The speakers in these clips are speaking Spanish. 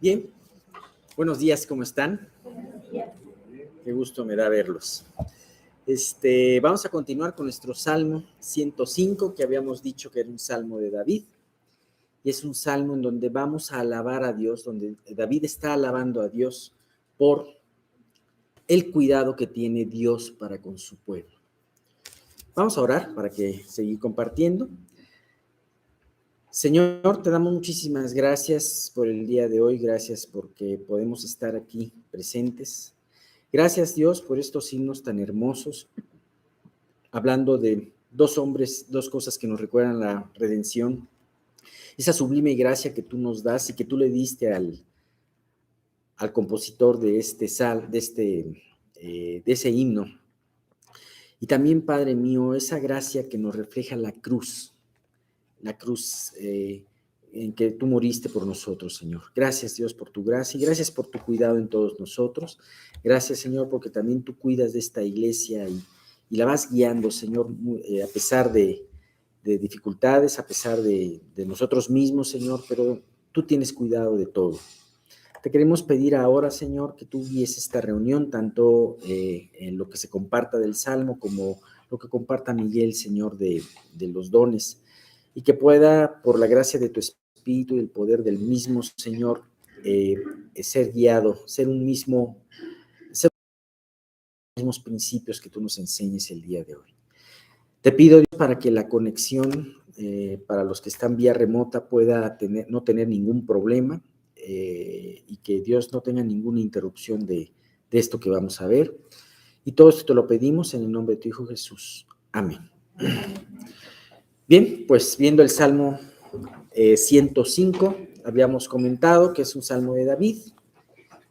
Bien, buenos días, ¿cómo están? Qué gusto me da verlos. Vamos a continuar con nuestro Salmo 105, que habíamos dicho que era un Salmo de David, y es un Salmo en donde vamos a alabar a Dios, donde David está alabando a Dios por el cuidado que tiene Dios para con su pueblo. Vamos a orar para que seguir compartiendo. Señor, te damos muchísimas gracias por el día de hoy, gracias porque podemos estar aquí presentes. Gracias, Dios, por estos himnos tan hermosos, hablando de dos hombres, dos cosas que nos recuerdan la redención, esa sublime gracia que tú nos das y que tú le diste al compositor de ese himno. Y también, Padre mío, esa gracia que nos refleja la cruz en que tú moriste por nosotros, Señor. Gracias, Dios, por tu gracia y gracias por tu cuidado en todos nosotros. Gracias, Señor, porque también tú cuidas de esta iglesia y la vas guiando, Señor, a pesar de dificultades, a pesar de nosotros mismos, Señor, pero tú tienes cuidado de todo. Te queremos pedir ahora, Señor, que tú guíes esta reunión, tanto en lo que se comparta del Salmo como lo que comparta Miguel, Señor, de los dones, y que pueda, por la gracia de tu Espíritu y el poder del mismo Señor, ser guiado, ser los mismos principios que tú nos enseñes el día de hoy. Te pido, Dios, para que la conexión para los que están vía remota pueda no tener ningún problema y que Dios no tenga ninguna interrupción de esto que vamos a ver. Y todo esto te lo pedimos en el nombre de tu Hijo Jesús. Amén. Bien, pues viendo el Salmo 105, habíamos comentado que es un Salmo de David,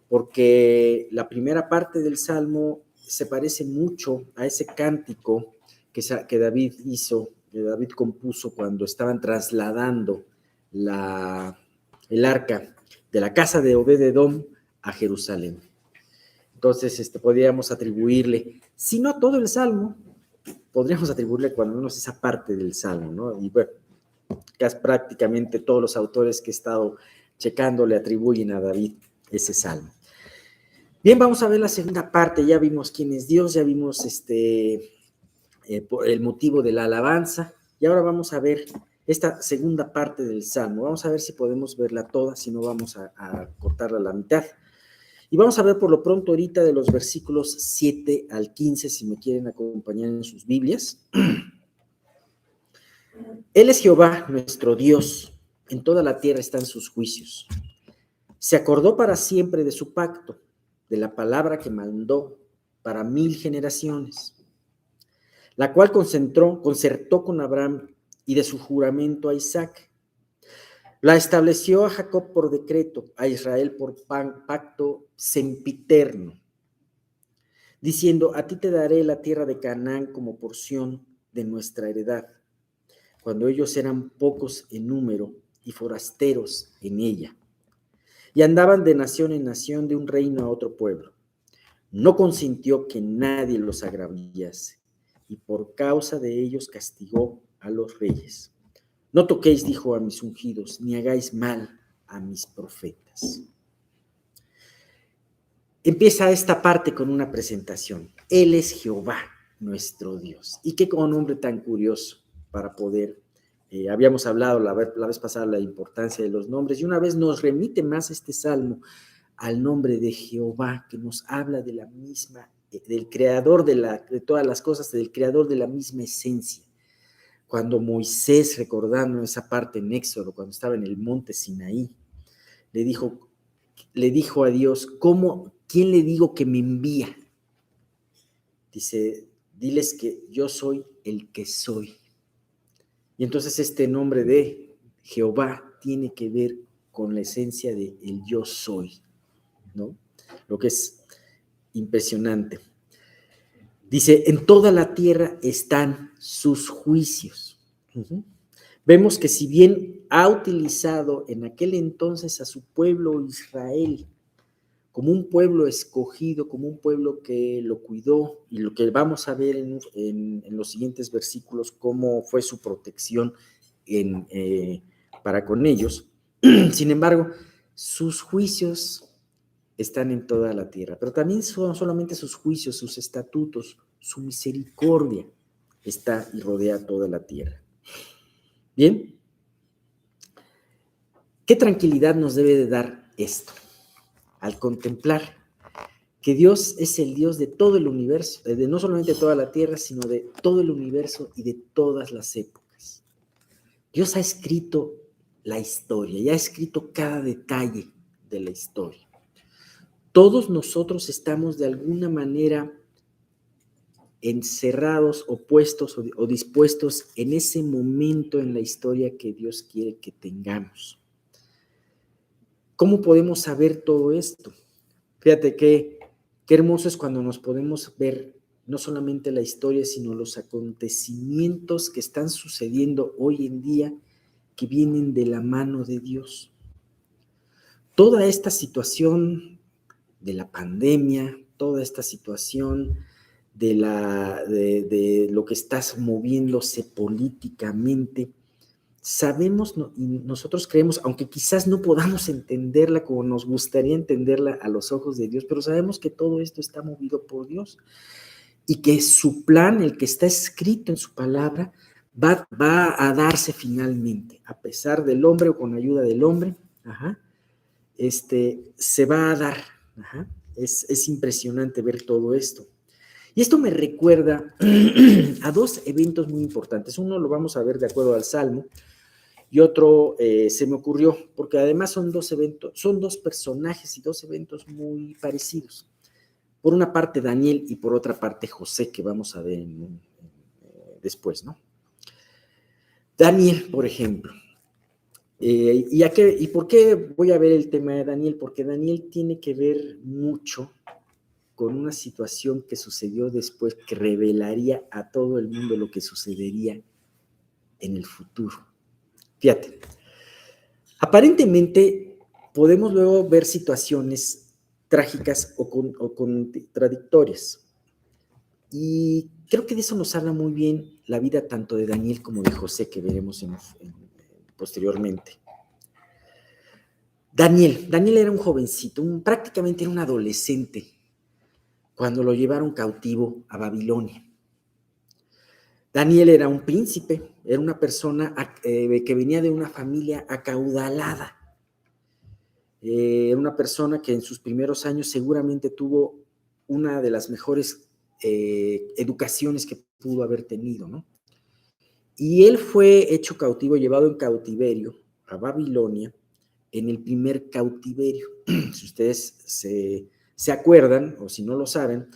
porque la primera parte del Salmo se parece mucho a ese cántico que David hizo, que David compuso cuando estaban trasladando el arca de la casa de Obed-Edom a Jerusalén. Entonces, podríamos atribuirle, si no todo el Salmo, podríamos atribuirle cuando menos esa parte del Salmo, ¿no? Y bueno, casi prácticamente todos los autores que he estado checando le atribuyen a David ese Salmo. Bien, vamos a ver la segunda parte. Ya vimos quién es Dios, ya vimos el motivo de la alabanza, y ahora vamos a ver esta segunda parte del Salmo. Vamos a ver si podemos verla toda, si no vamos a cortarla a la mitad. Y vamos a ver por lo pronto ahorita de los versículos 7 al 15, si me quieren acompañar en sus Biblias. Él es Jehová, nuestro Dios, en toda la tierra están sus juicios. Se acordó para siempre de su pacto, de la palabra que mandó para 1000 generaciones, la cual concertó con Abraham y de su juramento a Isaac. La estableció a Jacob por decreto, a Israel por pacto sempiterno, diciendo: a ti te daré la tierra de Canaán como porción de nuestra heredad, cuando ellos eran pocos en número y forasteros en ella, y andaban de nación en nación, de un reino a otro pueblo. No consintió que nadie los agraviase, y por causa de ellos castigó a los reyes. No toquéis, dijo, a mis ungidos, ni hagáis mal a mis profetas. Empieza esta parte con una presentación. Él es Jehová, nuestro Dios. Y qué nombre tan curioso para poder... habíamos hablado la vez pasada la importancia de los nombres, y una vez nos remite más este salmo al nombre de Jehová, que nos habla de la misma, del creador de todas las cosas, del creador de la misma esencia. Cuando Moisés, recordando esa parte en Éxodo, cuando estaba en el monte Sinaí, le dijo a Dios: ¿quién le digo que me envía? Dice: diles que yo soy el que soy. Y entonces este nombre de Jehová tiene que ver con la esencia de el yo soy, ¿no? Lo que es impresionante. Dice: en toda la tierra están sus juicios. Vemos que si bien ha utilizado en aquel entonces a su pueblo Israel como un pueblo escogido, como un pueblo que lo cuidó, y lo que vamos a ver en los siguientes versículos, cómo fue su protección para con ellos. Sin embargo, Sus juicios están en toda la tierra, pero también son solamente sus juicios, sus estatutos, su misericordia está y rodea toda la tierra. Bien, ¿qué tranquilidad nos debe de dar esto? Al contemplar que Dios es el Dios de todo el universo, de no solamente de toda la tierra, sino de todo el universo y de todas las épocas. Dios ha escrito la historia, y ha escrito cada detalle de la historia. Todos nosotros estamos de alguna manera encerrados, opuestos o dispuestos en ese momento en la historia que Dios quiere que tengamos. ¿Cómo podemos saber todo esto? Fíjate qué hermoso es cuando nos podemos ver no solamente la historia, sino los acontecimientos que están sucediendo hoy en día que vienen de la mano de Dios. Toda esta situación de la pandemia, toda esta situación de lo que está moviéndose políticamente, sabemos y nosotros creemos, aunque quizás no podamos entenderla como nos gustaría entenderla a los ojos de Dios, pero sabemos que todo esto está movido por Dios y que su plan, el que está escrito en su palabra, va a darse finalmente, a pesar del hombre o con ayuda del hombre, se va a dar. Es impresionante ver todo esto. Y esto me recuerda a dos eventos muy importantes. Uno lo vamos a ver de acuerdo al Salmo, y otro se me ocurrió, porque además son dos eventos, son dos personajes y dos eventos muy parecidos. Por una parte Daniel y por otra parte José, que vamos a ver después, ¿no? Daniel, por ejemplo. ¿Y por qué voy a ver el tema de Daniel? Porque Daniel tiene que ver mucho con una situación que sucedió después, que revelaría a todo el mundo lo que sucedería en el futuro. Fíjate, aparentemente podemos luego ver situaciones trágicas o contradictorias. Y creo que de eso nos habla muy bien la vida tanto de Daniel como de José, que veremos posteriormente. Daniel era un jovencito, prácticamente era un adolescente, cuando lo llevaron cautivo a Babilonia. Daniel era un príncipe, era una persona que venía de una familia acaudalada. Era una persona que en sus primeros años seguramente tuvo una de las mejores educaciones que pudo haber tenido, ¿no? Y él fue hecho cautivo, llevado en cautiverio a Babilonia, en el primer cautiverio. Si ustedes se acuerdan, o si no lo saben,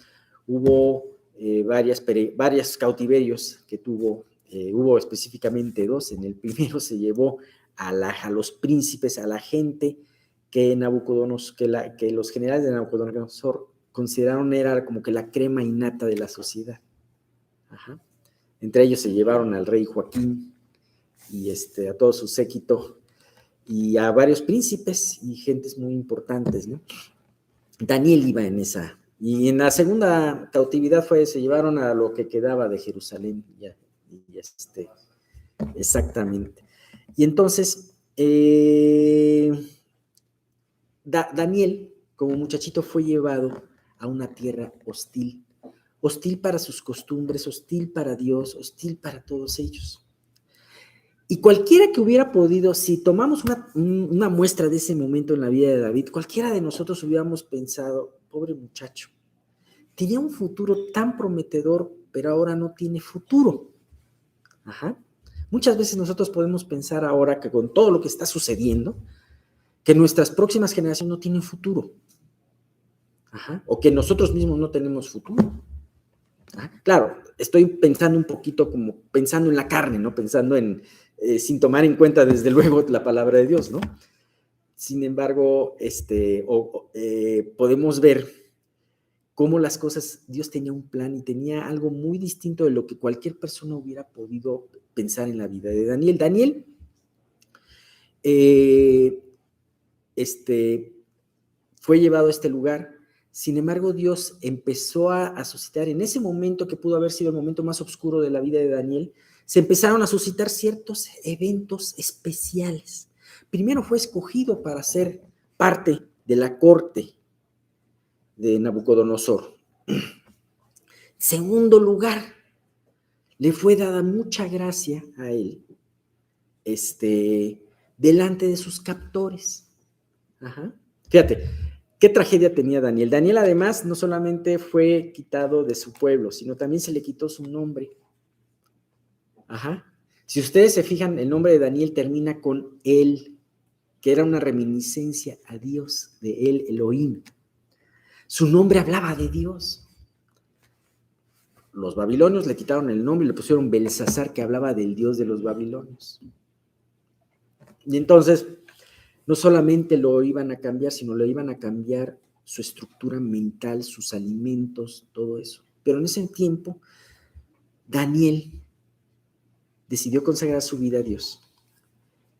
hubo varios cautiverios que hubo específicamente dos. En el primero se llevó a los príncipes, a la gente que los generales de Nabucodonosor consideraron era como que la crema innata de la sociedad. Entre ellos se llevaron al rey Joaquín y a todo su séquito y a varios príncipes y gentes muy importantes, ¿no? Daniel iba en esa. Y en la segunda cautividad se llevaron a lo que quedaba de Jerusalén. Exactamente. Y entonces, Daniel, como muchachito, fue llevado a una tierra hostil. Hostil para sus costumbres, hostil para Dios, hostil para todos ellos. Y cualquiera que hubiera podido, si tomamos una muestra de ese momento en la vida de David, cualquiera de nosotros hubiéramos pensado, pobre muchacho, tenía un futuro tan prometedor, pero ahora no tiene futuro. Muchas veces nosotros podemos pensar ahora que con todo lo que está sucediendo, que nuestras próximas generaciones no tienen futuro. O que nosotros mismos no tenemos futuro. Claro, estoy pensando un poquito como pensando en la carne, ¿no? Pensando sin tomar en cuenta desde luego la palabra de Dios, ¿no? Sin embargo, podemos ver cómo las cosas, Dios tenía un plan y tenía algo muy distinto de lo que cualquier persona hubiera podido pensar en la vida de Daniel. Daniel fue llevado a este lugar. Sin embargo, Dios empezó a suscitar, en ese momento que pudo haber sido el momento más oscuro de la vida de Daniel, se empezaron a suscitar ciertos eventos especiales. Primero fue escogido para ser parte de la corte de Nabucodonosor. Segundo lugar, le fue dada mucha gracia a él, delante de sus captores. Ajá. Fíjate, qué tragedia tenía Daniel. Daniel, además, no solamente fue quitado de su pueblo, sino también se le quitó su nombre. Ajá. Si ustedes se fijan, el nombre de Daniel termina con él, que era una reminiscencia a Dios, de él, Elohim. Su nombre hablaba de Dios. Los babilonios le quitaron el nombre y le pusieron Belsasar, que hablaba del Dios de los babilonios. Y entonces, no solamente lo iban a cambiar, sino le iban a cambiar su estructura mental, sus alimentos, todo eso. Pero en ese tiempo, Daniel decidió consagrar su vida a Dios.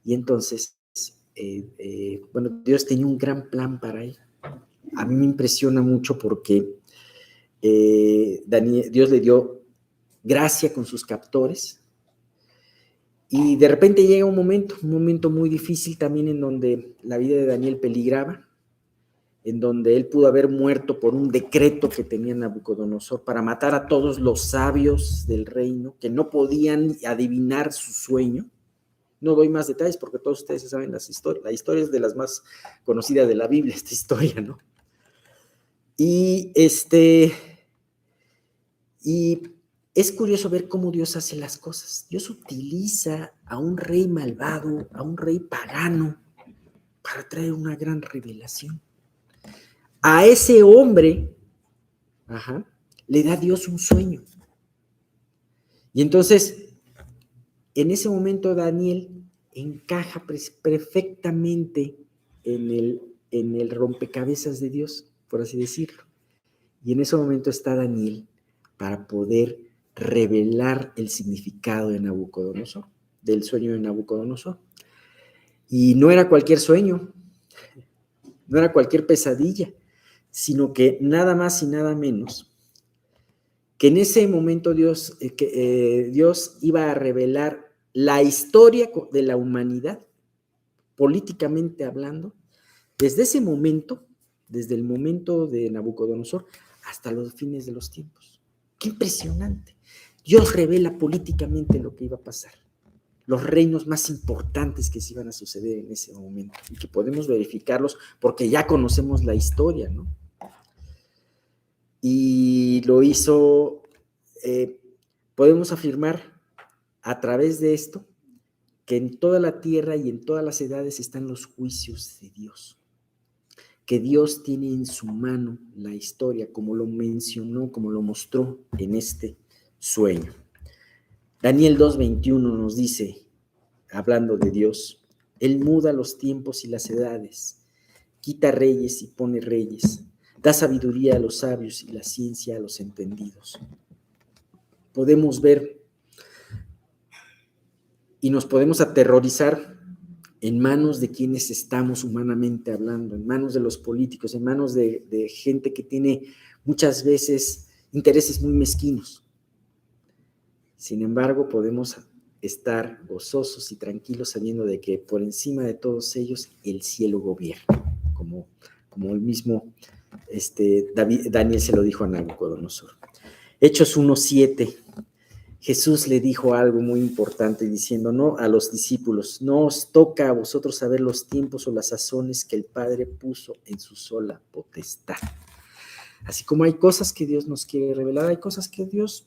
Y entonces, Dios tenía un gran plan para él. A mí me impresiona mucho porque Dios le dio gracia con sus captores. Y de repente llega un momento muy difícil también, en donde la vida de Daniel peligraba, en donde él pudo haber muerto por un decreto que tenía Nabucodonosor para matar a todos los sabios del reino que no podían adivinar su sueño. No doy más detalles porque todos ustedes saben las historias. La historia es de las más conocidas de la Biblia, esta historia, ¿no? Y es curioso ver cómo Dios hace las cosas. Dios utiliza a un rey malvado, a un rey pagano, para traer una gran revelación. A ese hombre, le da Dios un sueño. Y entonces, en ese momento, Daniel encaja perfectamente en el rompecabezas de Dios, por así decirlo. Y en ese momento está Daniel para poder revelar el significado de Nabucodonosor, del sueño de Nabucodonosor. Y no era cualquier sueño, no era cualquier pesadilla, sino que nada más y nada menos que en ese momento Dios iba a revelar la historia de la humanidad, políticamente hablando, desde ese momento, desde el momento de Nabucodonosor hasta los fines de los tiempos. ¡Qué impresionante! Dios revela políticamente lo que iba a pasar, los reinos más importantes que se iban a suceder en ese momento, y que podemos verificarlos porque ya conocemos la historia, ¿no? Y lo hizo, podemos afirmar a través de esto, que en toda la tierra y en todas las edades están los juicios de Dios, que Dios tiene en su mano la historia, como lo mencionó, como lo mostró en este sueño. Daniel 2:21 nos dice, hablando de Dios, Él muda los tiempos y las edades, quita reyes y pone reyes, da sabiduría a los sabios y la ciencia a los entendidos. Podemos ver y nos podemos aterrorizar en manos de quienes estamos humanamente hablando, en manos de los políticos, en manos de gente que tiene muchas veces intereses muy mezquinos. Sin embargo, podemos estar gozosos y tranquilos sabiendo de que por encima de todos ellos el cielo gobierna, como el mismo Daniel se lo dijo a Nabucodonosor. Hechos 1:7. Jesús le dijo algo muy importante diciendo, no, a los discípulos, no os toca a vosotros saber los tiempos o las sazones que el Padre puso en su sola potestad. Así como hay cosas que Dios nos quiere revelar, hay cosas que Dios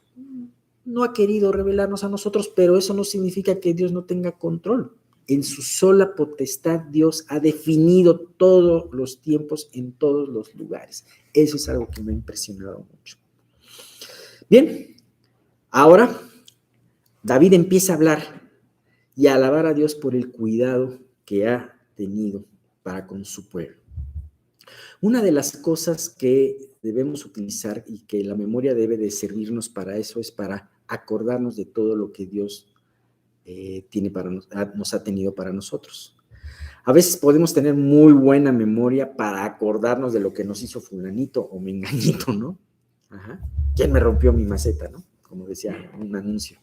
no ha querido revelarnos a nosotros, pero eso no significa que Dios no tenga control. En su sola potestad Dios ha definido todos los tiempos en todos los lugares. Eso es algo que me ha impresionado mucho. Bien, ahora David empieza a hablar y a alabar a Dios por el cuidado que ha tenido para con su pueblo. Una de las cosas que debemos utilizar y que la memoria debe de servirnos para eso es para acordarnos de todo lo que Dios nos ha tenido para nosotros. A veces podemos tener muy buena memoria para acordarnos de lo que nos hizo fulanito o menganito, ¿no? ¿Quién me rompió mi maceta, no? Como decía un anuncio.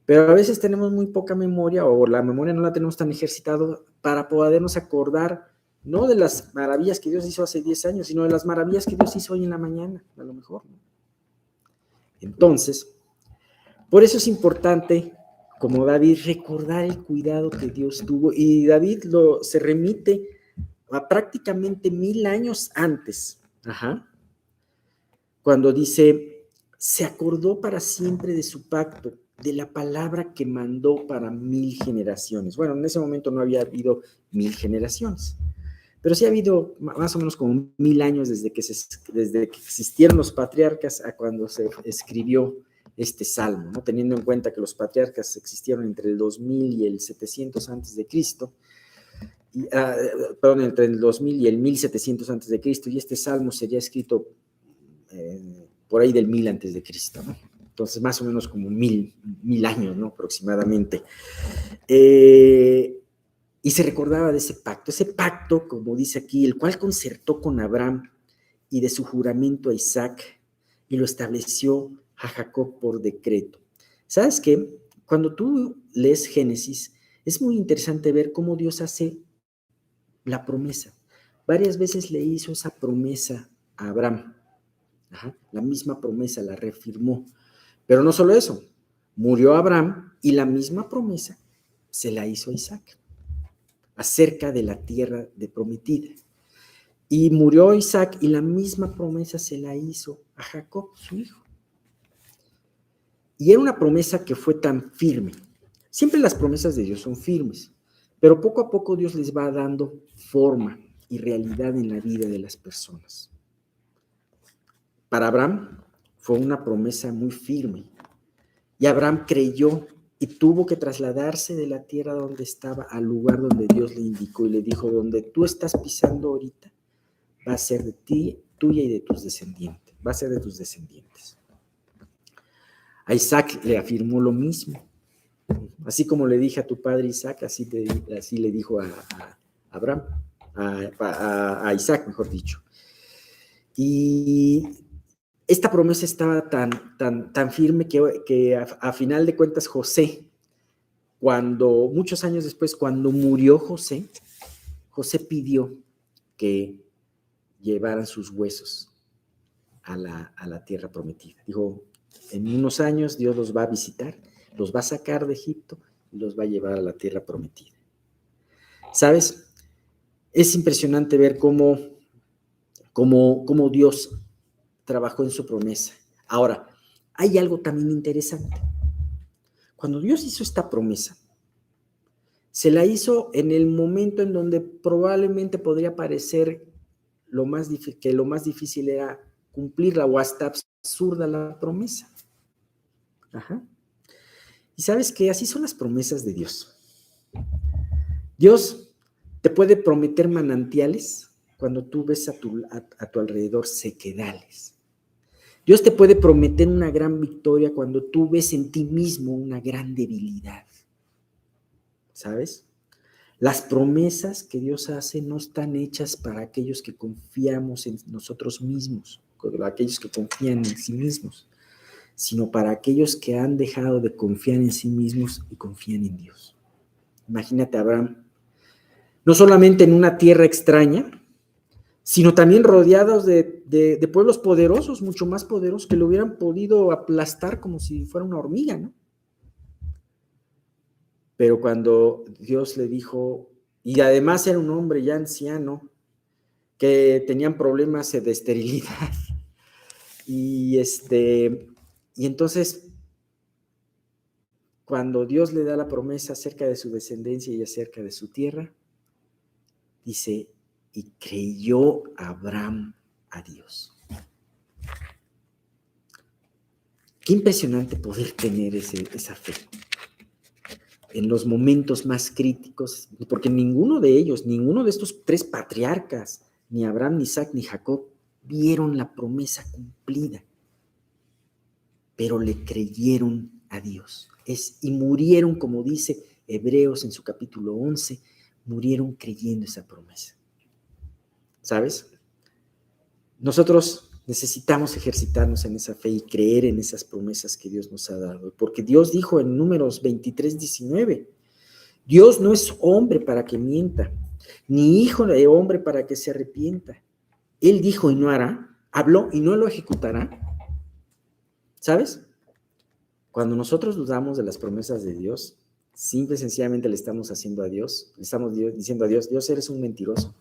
Pero a veces tenemos muy poca memoria o la memoria no la tenemos tan ejercitada para podernos acordar no de las maravillas que Dios hizo hace 10 años, sino de las maravillas que Dios hizo hoy en la mañana, a lo mejor, ¿no? Entonces, por eso es importante, como David, recordar el cuidado que Dios tuvo. Y David se remite a prácticamente 1000 años antes, cuando dice, se acordó para siempre de su pacto, de la palabra que mandó para 1000 generaciones. Bueno, en ese momento no había habido 1000 generaciones, pero sí ha habido más o menos como 1000 años desde que existieron los patriarcas a cuando se escribió este salmo, ¿no? Teniendo en cuenta que los patriarcas existieron entre el 2000 y el 700 antes de Cristo, entre el 2000 y el 1700 antes de Cristo, y este salmo sería escrito por ahí del 1000 antes de Cristo, ¿no? Entonces más o menos como 1000 años, ¿no? Aproximadamente. Y se recordaba de ese pacto, como dice aquí, el cual concertó con Abraham y de su juramento a Isaac, y lo estableció a Jacob por decreto. ¿Sabes qué? Cuando tú lees Génesis, es muy interesante ver cómo Dios hace la promesa. Varias veces le hizo esa promesa a Abraham. La misma promesa la reafirmó. Pero no solo eso, murió Abraham y la misma promesa se la hizo a Isaac acerca de la tierra de prometida. Y murió Isaac y la misma promesa se la hizo a Jacob, su hijo. Y era una promesa que fue tan firme. Siempre las promesas de Dios son firmes, pero poco a poco Dios les va dando forma y realidad en la vida de las personas. Para Abraham fue una promesa muy firme, y Abraham creyó y tuvo que trasladarse de la tierra donde estaba al lugar donde Dios le indicó y le dijo, donde tú estás pisando ahorita, va a ser de ti, tuya y de tus descendientes, va a ser de tus descendientes. A Isaac le afirmó lo mismo. Así como le dije a tu padre Isaac, así le dijo a Abraham, a Isaac, mejor dicho. Y esta promesa estaba tan firme que a final de cuentas José, muchos años después, cuando murió José pidió que llevaran sus huesos a la tierra prometida. Dijo, en unos años Dios los va a visitar, los va a sacar de Egipto y los va a llevar a la tierra prometida. ¿Sabes? Es impresionante ver cómo Dios trabajó en su promesa. Ahora, hay algo también interesante. Cuando Dios hizo esta promesa, se la hizo en el momento en donde probablemente podría parecer que lo más difícil era cumplirla o hasta absurda la promesa. Y sabes que así son las promesas de Dios. Dios te puede prometer manantiales cuando tú ves a tu alrededor sequedales. Dios te puede prometer una gran victoria cuando tú ves en ti mismo una gran debilidad. ¿Sabes? Las promesas que Dios hace no están hechas para aquellos que confiamos en nosotros mismos, aquellos que confían en sí mismos, sino para aquellos que han dejado de confiar en sí mismos y confían en Dios. Imagínate a Abraham, no solamente en una tierra extraña, sino también rodeados de pueblos poderosos, mucho más poderosos, que lo hubieran podido aplastar como si fuera una hormiga, ¿no? Pero cuando Dios le dijo, y además era un hombre ya anciano, que tenían problemas de esterilidad, y entonces, cuando Dios le da la promesa acerca de su descendencia y acerca de su tierra, dice, y creyó Abraham a Dios. Qué impresionante poder tener esa fe en los momentos más críticos, porque ninguno de estos 3 patriarcas, ni Abraham, ni Isaac, ni Jacob, vieron la promesa cumplida, pero le creyeron a Dios. Y murieron, como dice Hebreos en su capítulo 11, murieron creyendo esa promesa. ¿Sabes? Nosotros necesitamos ejercitarnos en esa fe y creer en esas promesas que Dios nos ha dado, porque Dios dijo en Números 23:19, Dios no es hombre para que mienta, ni hijo de hombre para que se arrepienta. Él dijo y no hará, habló y no lo ejecutará. ¿Sabes? Cuando nosotros dudamos de las promesas de Dios, simple y sencillamente le estamos haciendo a Dios, le estamos diciendo a Dios, Dios, eres un mentiroso.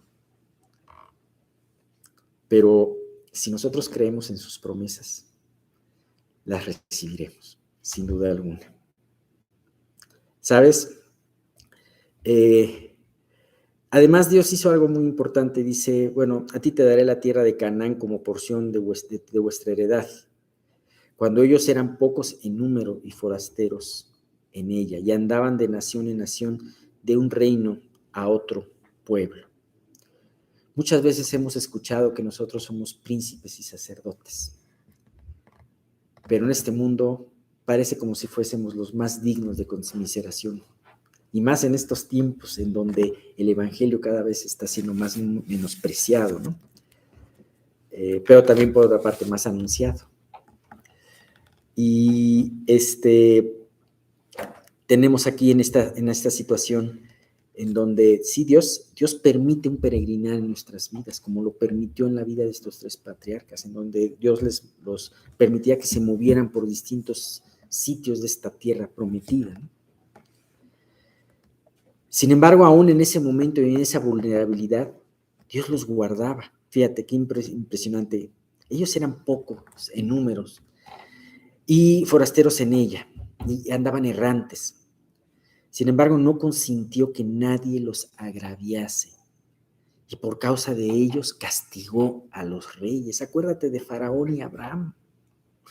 Pero si nosotros creemos en sus promesas, las recibiremos, sin duda alguna. ¿Sabes? Además, Dios hizo algo muy importante. Dice, bueno, a ti te daré la tierra de Canaán como porción de vuestra heredad, cuando ellos eran pocos en número y forasteros en ella, y andaban de nación en nación, de un reino a otro pueblo. Muchas veces hemos escuchado que nosotros somos príncipes y sacerdotes, pero en este mundo parece como si fuésemos los más dignos de conmiseración, y más en estos tiempos en donde el evangelio cada vez está siendo más menospreciado, ¿no? Pero también por otra parte más anunciado. Y tenemos aquí en esta situación en donde sí, Dios permite un peregrinar en nuestras vidas, como lo permitió en la vida de estos tres patriarcas, en donde Dios los permitía que se movieran por distintos sitios de esta tierra prometida, ¿no? Sin embargo, aún en ese momento y en esa vulnerabilidad, Dios los guardaba. Fíjate qué impresionante. Ellos eran pocos en números y forasteros en ella, y andaban errantes. Sin embargo, no consintió que nadie los agraviase, y por causa de ellos castigó a los reyes. Acuérdate de Faraón y Abraham.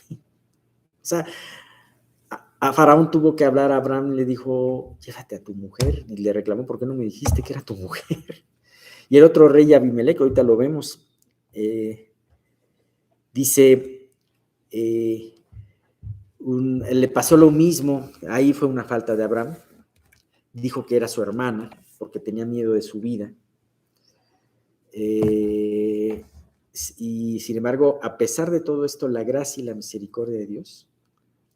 O sea, a Faraón tuvo que hablar a Abraham, le dijo, llévate a tu mujer, y le reclamó, ¿por qué no me dijiste que era tu mujer? Y el otro rey, Abimelec, ahorita lo vemos, dice, le pasó lo mismo, ahí fue una falta de Abraham, dijo que era su hermana, porque tenía miedo de su vida, y sin embargo, a pesar de todo esto, la gracia y la misericordia de Dios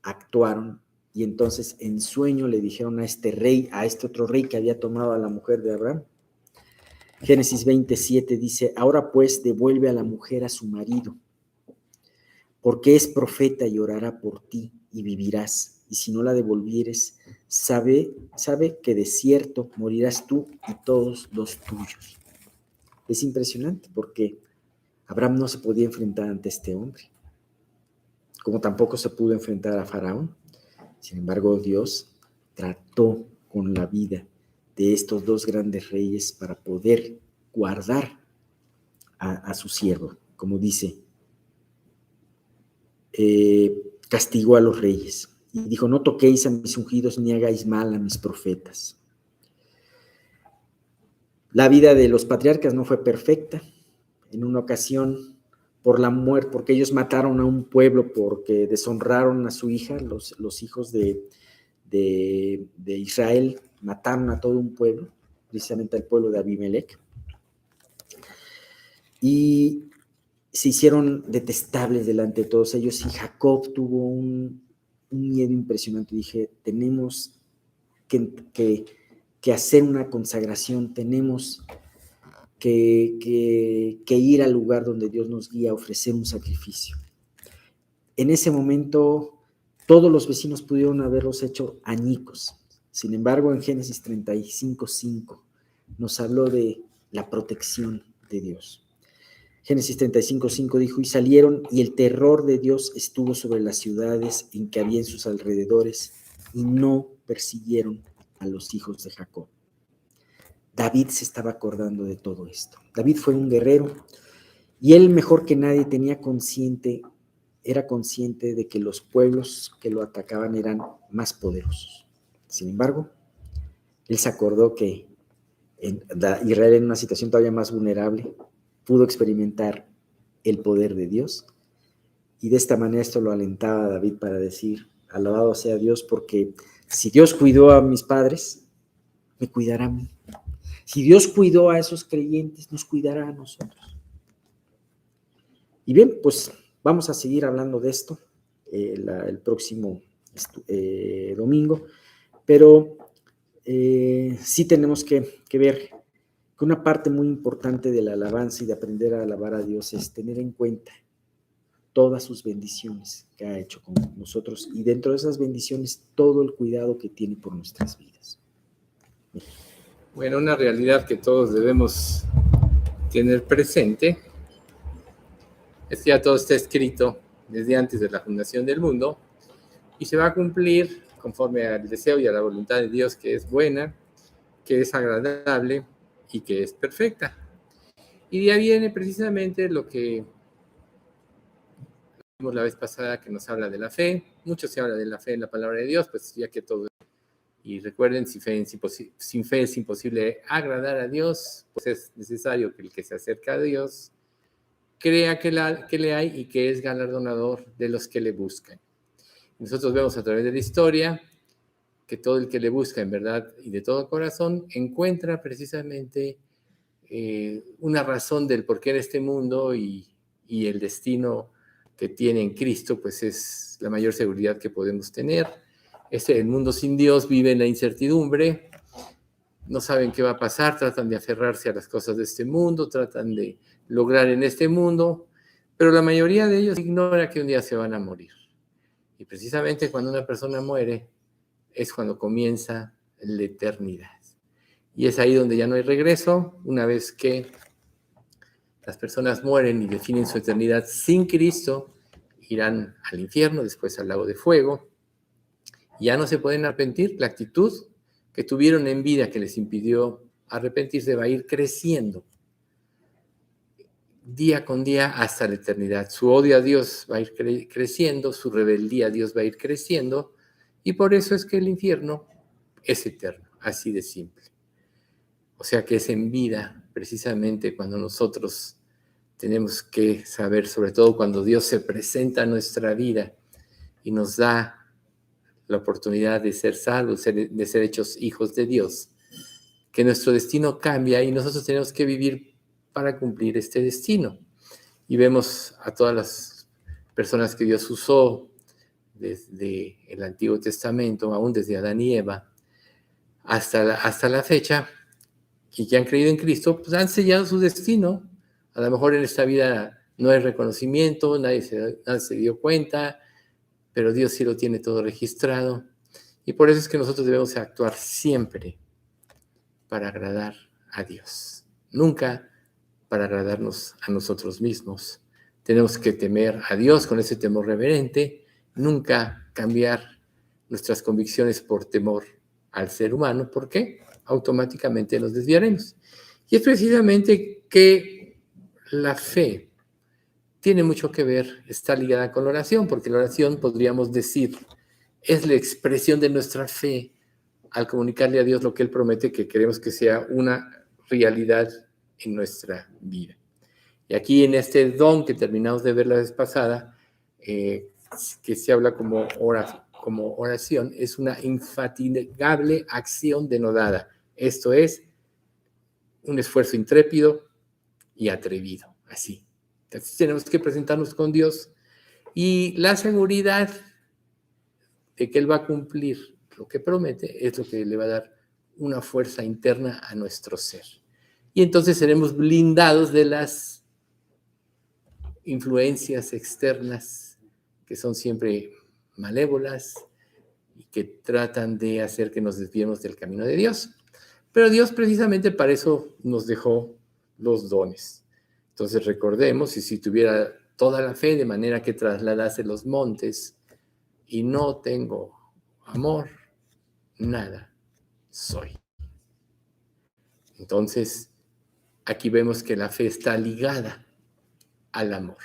actuaron, y entonces en sueño le dijeron a este rey, a este otro rey que había tomado a la mujer de Abraham. Génesis 27 dice, ahora pues devuelve a la mujer a su marido, porque es profeta y orará por ti y vivirás, y si no la devolvieres, sabe que de cierto morirás tú y todos los tuyos. Es impresionante porque Abraham no se podía enfrentar ante este hombre, como tampoco se pudo enfrentar a Faraón. Sin embargo, Dios trató con la vida de estos dos grandes reyes para poder guardar a su siervo, como dice, castigó a los reyes y dijo, no toquéis a mis ungidos ni hagáis mal a mis profetas. La vida de los patriarcas no fue perfecta. En una ocasión, por la muerte, porque ellos mataron a un pueblo porque deshonraron a su hija, los hijos de Israel mataron a todo un pueblo, precisamente al pueblo de Abimelec, y se hicieron detestables delante de todos ellos, y Jacob tuvo un miedo impresionante. Dije, tenemos que hacer una consagración, tenemos que ir al lugar donde Dios nos guía a ofrecer un sacrificio. En ese momento, todos los vecinos pudieron haberlos hecho añicos. Sin embargo, en Génesis 35:5 nos habló de la protección de Dios. Génesis 35:5 dijo, y salieron, y el terror de Dios estuvo sobre las ciudades en que había en sus alrededores, y no persiguieron a los hijos de Jacob. David se estaba acordando de todo esto. David fue un guerrero, y él mejor que nadie era consciente de que los pueblos que lo atacaban eran más poderosos. Sin embargo, él se acordó que Israel, en una situación todavía más vulnerable, pudo experimentar el poder de Dios, y de esta manera esto lo alentaba a David para decir, alabado sea Dios, porque si Dios cuidó a mis padres, me cuidará a mí. Si Dios cuidó a esos creyentes, nos cuidará a nosotros. Y bien, pues vamos a seguir hablando de esto el próximo domingo, pero sí tenemos que ver que una parte muy importante de la alabanza y de aprender a alabar a Dios es tener en cuenta todas sus bendiciones que ha hecho con nosotros y dentro de esas bendiciones todo el cuidado que tiene por nuestras vidas. Bueno, una realidad que todos debemos tener presente es que ya todo está escrito desde antes de la fundación del mundo y se va a cumplir conforme al deseo y a la voluntad de Dios, que es buena, que es agradable y que es perfecta. Y de ahí viene precisamente lo que vimos la vez pasada, que nos habla de la fe. Mucho se habla de la fe en la palabra de Dios, pues ya que todo. Y recuerden, sin fe es imposible agradar a Dios, pues es necesario que el que se acerca a Dios crea que le hay y que es galardonador de los que le buscan. Nosotros vemos a través de la historia que todo el que le busca en verdad y de todo corazón encuentra precisamente una razón del porqué en este mundo y el destino que tiene en Cristo, pues es la mayor seguridad que podemos tener. El mundo sin Dios vive en la incertidumbre, no saben qué va a pasar, tratan de aferrarse a las cosas de este mundo, tratan de lograr en este mundo, pero la mayoría de ellos ignora que un día se van a morir. Y precisamente cuando una persona muere es cuando comienza la eternidad. Y es ahí donde ya no hay regreso, una vez que las personas mueren y definen su eternidad sin Cristo, irán al infierno, después al lago de fuego. Ya no se pueden arrepentir. La actitud que tuvieron en vida que les impidió arrepentirse va a ir creciendo día con día hasta la eternidad. Su odio a Dios va a ir creciendo, su rebeldía a Dios va a ir creciendo, y por eso es que el infierno es eterno, así de simple. O sea que es en vida, precisamente cuando nosotros tenemos que saber, sobre todo cuando Dios se presenta a nuestra vida y nos da la oportunidad de ser salvos, de ser hechos hijos de Dios, que nuestro destino cambia y nosotros tenemos que vivir para cumplir este destino. Y vemos a todas las personas que Dios usó desde el Antiguo Testamento, aún desde Adán y Eva, hasta la fecha, y que han creído en Cristo, pues han sellado su destino. A lo mejor en esta vida no hay reconocimiento, nadie se dio cuenta, pero Dios sí lo tiene todo registrado. Y por eso es que nosotros debemos actuar siempre para agradar a Dios. Nunca para agradarnos a nosotros mismos. Tenemos que temer a Dios con ese temor reverente, nunca cambiar nuestras convicciones por temor al ser humano, porque automáticamente nos desviaremos. Y es precisamente que la fe tiene mucho que ver, está ligada con la oración, porque la oración, podríamos decir, es la expresión de nuestra fe al comunicarle a Dios lo que Él promete que queremos que sea una realidad en nuestra vida. Y aquí en este don que terminamos de ver la vez pasada, que se habla como oración, es una infatigable acción denodada. Esto es un esfuerzo intrépido y atrevido, así. Entonces tenemos que presentarnos con Dios y la seguridad de que Él va a cumplir lo que promete es lo que le va a dar una fuerza interna a nuestro ser. Y entonces seremos blindados de las influencias externas que son siempre malévolas y que tratan de hacer que nos desviemos del camino de Dios. Pero Dios precisamente para eso nos dejó los dones. Entonces recordemos, y si tuviera toda la fe de manera que trasladase los montes y no tengo amor, nada soy. Entonces, aquí vemos que la fe está ligada al amor.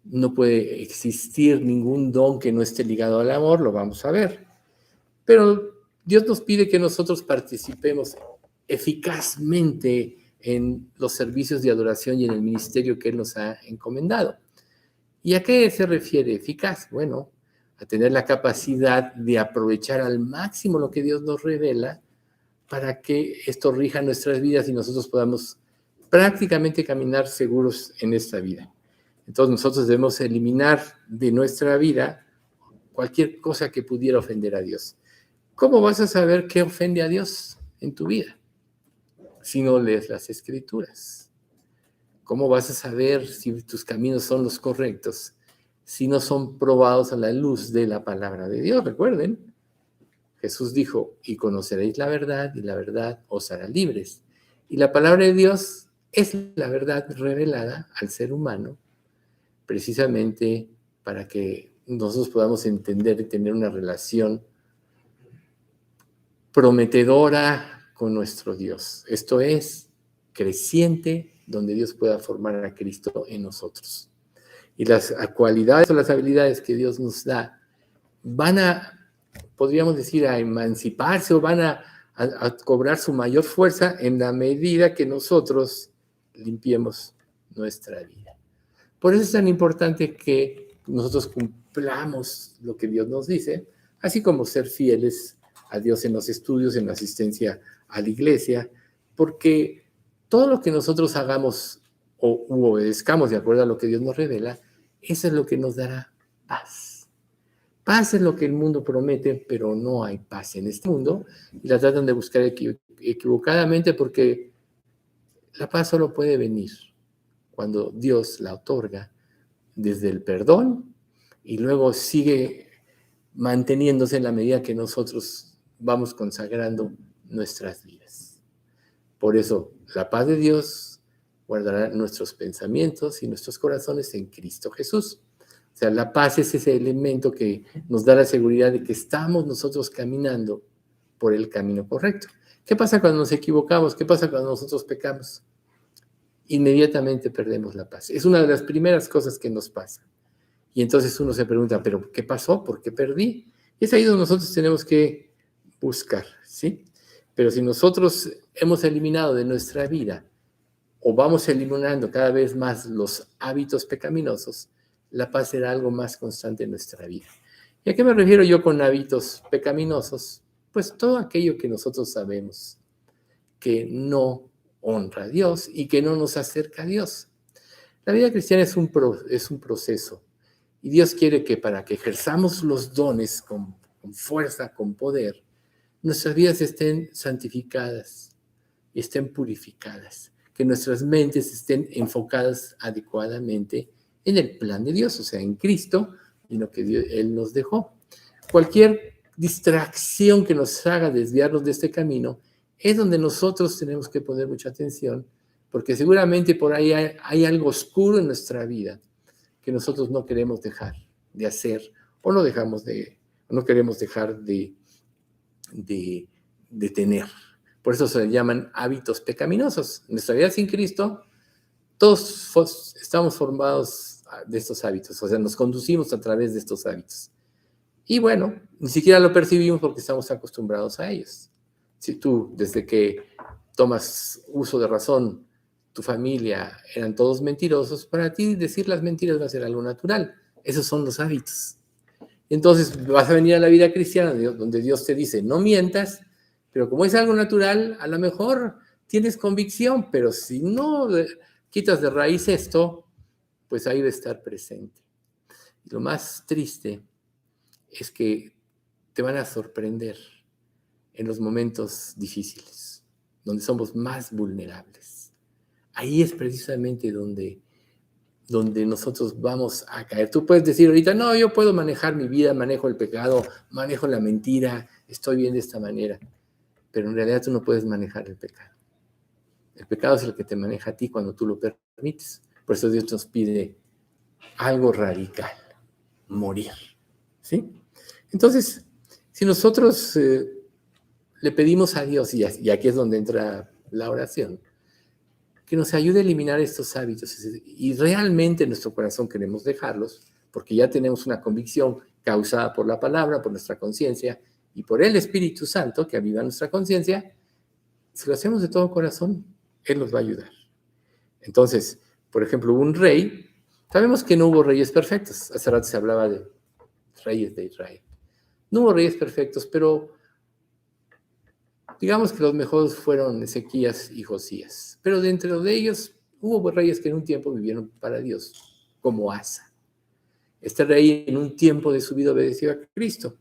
No puede existir ningún don que no esté ligado al amor, lo vamos a ver. Pero Dios nos pide que nosotros participemos eficazmente en los servicios de adoración y en el ministerio que Él nos ha encomendado. ¿Y a qué se refiere eficaz? Bueno, a tener la capacidad de aprovechar al máximo lo que Dios nos revela para que esto rija nuestras vidas y nosotros podamos prácticamente caminar seguros en esta vida. Entonces nosotros debemos eliminar de nuestra vida cualquier cosa que pudiera ofender a Dios. ¿Cómo vas a saber qué ofende a Dios en tu vida si no lees las Escrituras? ¿Cómo vas a saber si tus caminos son los correctos si no son probados a la luz de la palabra de Dios? Recuerden, Jesús dijo, y conoceréis la verdad, y la verdad os hará libres. Y la palabra de Dios es la verdad revelada al ser humano, precisamente para que nosotros podamos entender y tener una relación prometedora con nuestro Dios. Esto es, creciente, donde Dios pueda formar a Cristo en nosotros. Y las cualidades o las habilidades que Dios nos da van a, podríamos decir, a emanciparse o van a cobrar su mayor fuerza en la medida que nosotros limpiemos nuestra vida. Por eso es tan importante que nosotros cumplamos lo que Dios nos dice, así como ser fieles a Dios en los estudios, en la asistencia a la iglesia, porque todo lo que nosotros hagamos o obedezcamos de acuerdo a lo que Dios nos revela, eso es lo que nos dará paz. Paz es lo que el mundo promete, pero no hay paz en este mundo y la tratan de buscar equivocadamente porque la paz solo puede venir cuando Dios la otorga desde el perdón y luego sigue manteniéndose en la medida que nosotros vamos consagrando nuestras vidas. Por eso, la paz de Dios guardará nuestros pensamientos y nuestros corazones en Cristo Jesús. O sea, la paz es ese elemento que nos da la seguridad de que estamos nosotros caminando por el camino correcto. ¿Qué pasa cuando nos equivocamos? ¿Qué pasa cuando nosotros pecamos? Inmediatamente perdemos la paz. Es una de las primeras cosas que nos pasa. Y entonces uno se pregunta, ¿pero qué pasó? ¿Por qué perdí? Y es ahí donde nosotros tenemos que buscar, ¿sí? Pero si nosotros hemos eliminado de nuestra vida o vamos eliminando cada vez más los hábitos pecaminosos, la paz será algo más constante en nuestra vida. ¿Y a qué me refiero yo con hábitos pecaminosos? Pues todo aquello que nosotros sabemos que no honra a Dios y que no nos acerca a Dios. La vida cristiana es un proceso y Dios quiere que para que ejerzamos los dones con fuerza, con poder, nuestras vidas estén santificadas y estén purificadas, que nuestras mentes estén enfocadas adecuadamente en el plan de Dios, o sea, en Cristo y en lo que Él nos dejó. Cualquier distracción que nos haga desviarnos de este camino es donde nosotros tenemos que poner mucha atención, porque seguramente por ahí hay algo oscuro en nuestra vida que nosotros no queremos dejar de hacer o no queremos dejar de tener. Por eso se llaman hábitos pecaminosos. En nuestra vida sin Cristo, todos estamos formados de estos hábitos, o sea, nos conducimos a través de estos hábitos. Y bueno, ni siquiera lo percibimos porque estamos acostumbrados a ellos. Si tú, desde que tomas uso de razón, tu familia eran todos mentirosos, para ti decir las mentiras va a ser algo natural. Esos son los hábitos. Entonces vas a venir a la vida cristiana donde Dios te dice, no mientas, pero como es algo natural, a lo mejor tienes convicción, pero si no quitas de raíz esto, pues ahí va a estar presente. Y lo más triste es que te van a sorprender en los momentos difíciles, donde somos más vulnerables. Ahí es precisamente donde nosotros vamos a caer. Tú puedes decir ahorita, no, yo puedo manejar mi vida, manejo el pecado, manejo la mentira, estoy bien de esta manera. Pero en realidad tú no puedes manejar el pecado. El pecado es el que te maneja a ti cuando tú lo permites. Por eso Dios nos pide algo radical, morir. ¿Sí? Entonces, si nosotros le pedimos a Dios, y aquí es donde entra la oración, que nos ayude a eliminar estos hábitos. Y realmente en nuestro corazón queremos dejarlos, porque ya tenemos una convicción causada por la palabra, por nuestra conciencia, y por el Espíritu Santo que aviva nuestra conciencia. Si lo hacemos de todo corazón, Él nos va a ayudar. Entonces, por ejemplo, un rey, sabemos que no hubo reyes perfectos. Hace rato se hablaba de reyes de Israel. No hubo reyes perfectos, pero digamos que los mejores fueron Ezequías y Josías. Pero dentro de ellos hubo reyes que en un tiempo vivieron para Dios, como Asa. Este rey en un tiempo de su vida obedeció a Cristo.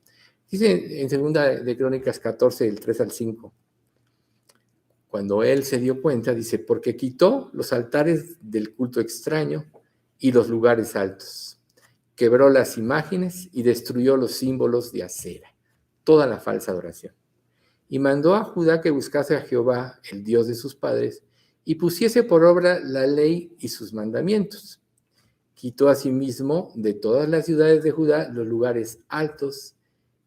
Dice en segunda de Crónicas 14, del 3 al 5, cuando él se dio cuenta, dice, porque quitó los altares del culto extraño y los lugares altos, quebró las imágenes y destruyó los símbolos de acera, toda la falsa adoración. Y mandó a Judá que buscase a Jehová, el Dios de sus padres, y pusiese por obra la ley y sus mandamientos. Quitó asimismo de todas las ciudades de Judá los lugares altos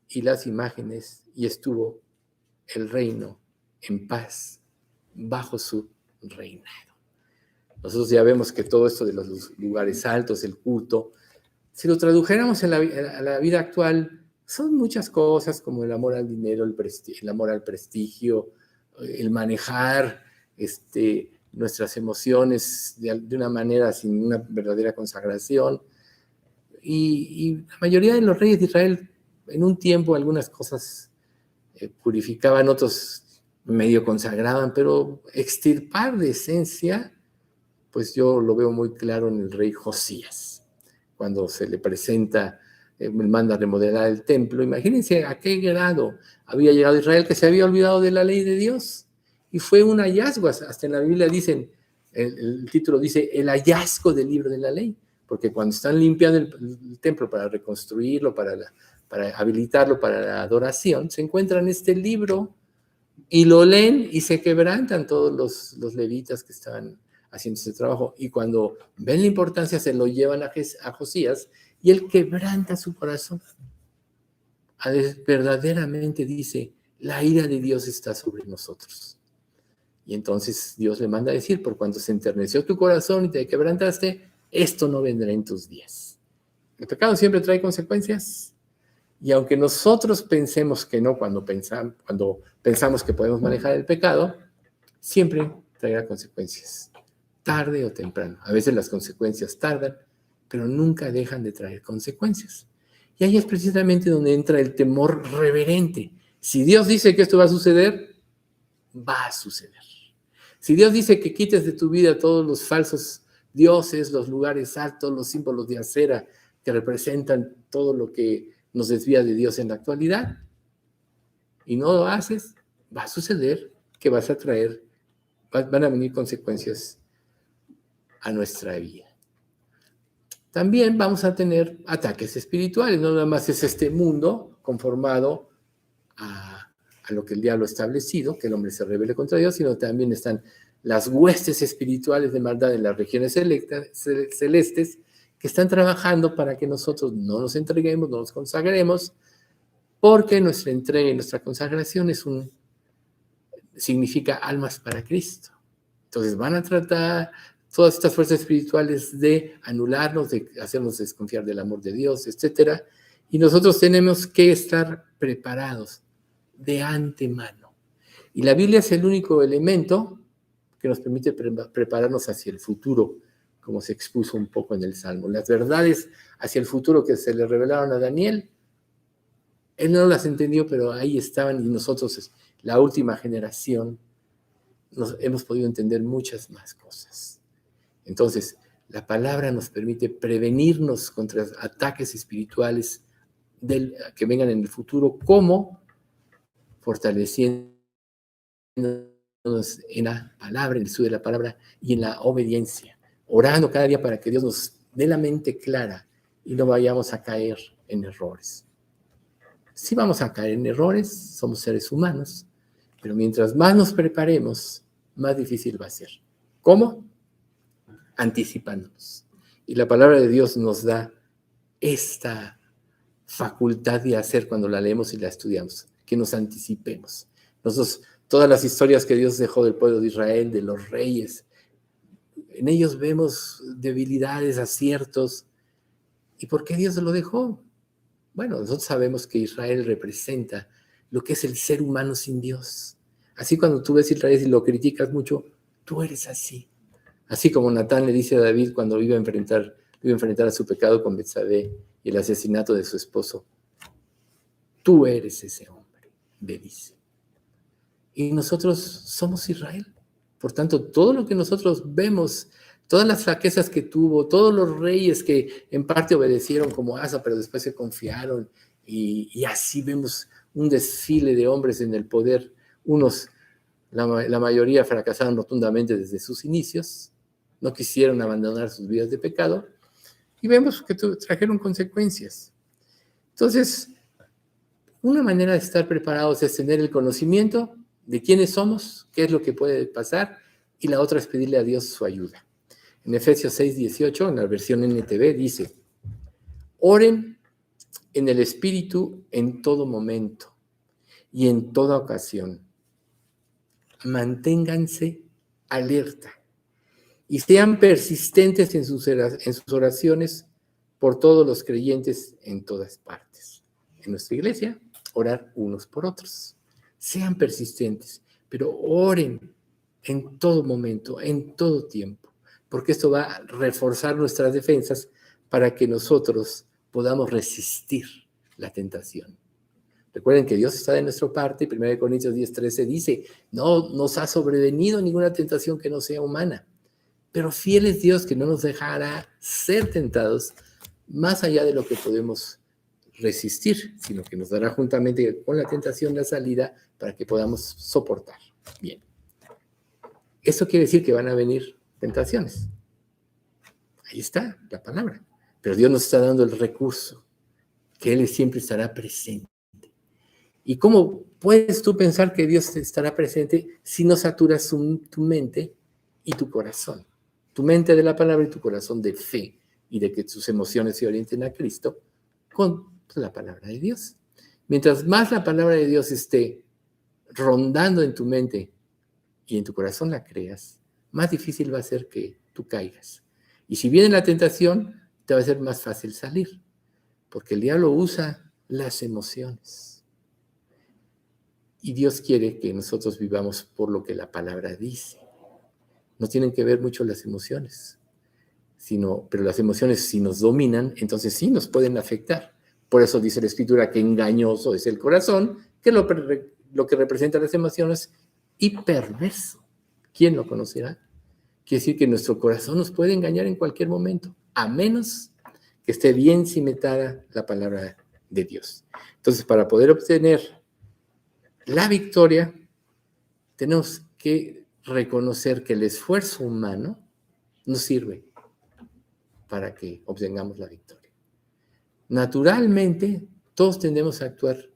y las imágenes, y estuvo el reino en paz bajo su reinado. Nosotros ya vemos que todo esto de los lugares altos, el culto, si lo tradujéramos a la vida actual, son muchas cosas como el amor al dinero, el amor al prestigio, el manejar nuestras emociones de una manera sin una verdadera consagración. Y la mayoría de los reyes de Israel, en un tiempo, algunas cosas purificaban, otros medio consagraban, pero extirpar de esencia, pues yo lo veo muy claro en el rey Josías, cuando se le presenta, manda a remodelar el templo. Imagínense a qué grado había llegado Israel, que se había olvidado de la ley de Dios, y fue un hallazgo. Hasta en la Biblia dicen, el título dice, el hallazgo del libro de la ley, porque cuando están limpiando el templo para reconstruirlo, para habilitarlo para la adoración, se encuentran este libro y lo leen y se quebrantan todos los levitas que estaban haciendo ese trabajo. Y cuando ven la importancia, se lo llevan a Josías y él quebranta su corazón. Verdaderamente dice, la ira de Dios está sobre nosotros. Y entonces Dios le manda a decir, por cuanto se enterneció tu corazón y te quebrantaste, esto no vendrá en tus días. El pecado siempre trae consecuencias. Y aunque nosotros pensemos que no, cuando pensamos que podemos manejar el pecado, siempre traerá consecuencias, tarde o temprano. A veces las consecuencias tardan, pero nunca dejan de traer consecuencias. Y ahí es precisamente donde entra el temor reverente. Si Dios dice que esto va a suceder, va a suceder. Si Dios dice que quites de tu vida todos los falsos dioses, los lugares altos, los símbolos de acera que representan todo lo que nos desvía de Dios en la actualidad, y no lo haces, va a suceder que van a venir consecuencias a nuestra vida. También vamos a tener ataques espirituales, no nada más es este mundo conformado a lo que el diablo ha establecido, que el hombre se rebele contra Dios, sino también están las huestes espirituales de maldad en las regiones celestes, que están trabajando para que nosotros no nos entreguemos, no nos consagremos, porque nuestra entrega y nuestra consagración significa almas para Cristo. Entonces van a tratar todas estas fuerzas espirituales de anularnos, de hacernos desconfiar del amor de Dios, etc. Y nosotros tenemos que estar preparados de antemano. Y la Biblia es el único elemento que nos permite prepararnos hacia el futuro, como se expuso un poco en el Salmo. Las verdades hacia el futuro que se le revelaron a Daniel, él no las entendió, pero ahí estaban, y nosotros, la última generación, hemos podido entender muchas más cosas. Entonces, la palabra nos permite prevenirnos contra ataques espirituales que vengan en el futuro, como fortaleciéndonos en la palabra, en el estudio de la palabra y en la obediencia, orando cada día para que Dios nos dé la mente clara y no vayamos a caer en errores. Sí vamos a caer en errores, somos seres humanos, pero mientras más nos preparemos, más difícil va a ser. ¿Cómo? Anticipándonos. Y la palabra de Dios nos da esta facultad de hacer cuando la leemos y la estudiamos, que nos anticipemos. Nosotros, todas las historias que Dios dejó del pueblo de Israel, de los reyes, en ellos vemos debilidades, aciertos. ¿Y por qué Dios lo dejó? Bueno, nosotros sabemos que Israel representa lo que es el ser humano sin Dios. Así cuando tú ves a Israel y lo criticas mucho, tú eres así. Así como Natán le dice a David cuando iba a enfrentar a su pecado con Betsabé y el asesinato de su esposo, tú eres ese hombre, le dice. Y nosotros somos Israel. Por tanto, todo lo que nosotros vemos, todas las flaquezas que tuvo, todos los reyes que en parte obedecieron como Asa, pero después se confiaron Y así vemos un desfile de hombres en el poder. Unos, la mayoría fracasaron rotundamente desde sus inicios, no quisieron abandonar sus vidas de pecado, y vemos que trajeron consecuencias. Entonces, una manera de estar preparados es tener el conocimiento de quiénes somos, qué es lo que puede pasar, y la otra es pedirle a Dios su ayuda. En Efesios 6:18, en la versión NTV, dice: oren en el Espíritu en todo momento y en toda ocasión. Manténganse alerta y sean persistentes en sus oraciones por todos los creyentes en todas partes. En nuestra iglesia, orar unos por otros. Sean persistentes, pero oren en todo momento, en todo tiempo, porque esto va a reforzar nuestras defensas para que nosotros podamos resistir la tentación. Recuerden que Dios está de nuestra parte. 1 Corintios 10:13 dice: no nos ha sobrevenido ninguna tentación que no sea humana, pero fiel es Dios, que no nos dejará ser tentados más allá de lo que podemos resistir, sino que nos dará juntamente con la tentación la salida para que podamos soportar. Bien. Eso quiere decir que van a venir tentaciones. Ahí está la palabra. Pero Dios nos está dando el recurso, que Él siempre estará presente. ¿Y cómo puedes tú pensar que Dios estará presente si no saturas tu mente y tu corazón? Tu mente de la palabra y tu corazón de fe, y de que tus emociones se orienten a Cristo con la palabra de Dios. Mientras más la palabra de Dios esté rondando en tu mente y en tu corazón la creas, más difícil va a ser que tú caigas. Y si viene la tentación, te va a ser más fácil salir, porque el diablo usa las emociones. Y Dios quiere que nosotros vivamos por lo que la palabra dice. No tienen que ver mucho las emociones, pero las emociones, si nos dominan, entonces sí nos pueden afectar. Por eso dice la Escritura que engañoso es el corazón, que es lo que representa las emociones, y perverso. ¿Quién lo conocerá? Quiere decir que nuestro corazón nos puede engañar en cualquier momento, a menos que esté bien cimentada la palabra de Dios. Entonces, para poder obtener la victoria, tenemos que reconocer que el esfuerzo humano no sirve para que obtengamos la victoria. Naturalmente, todos tendemos a actuar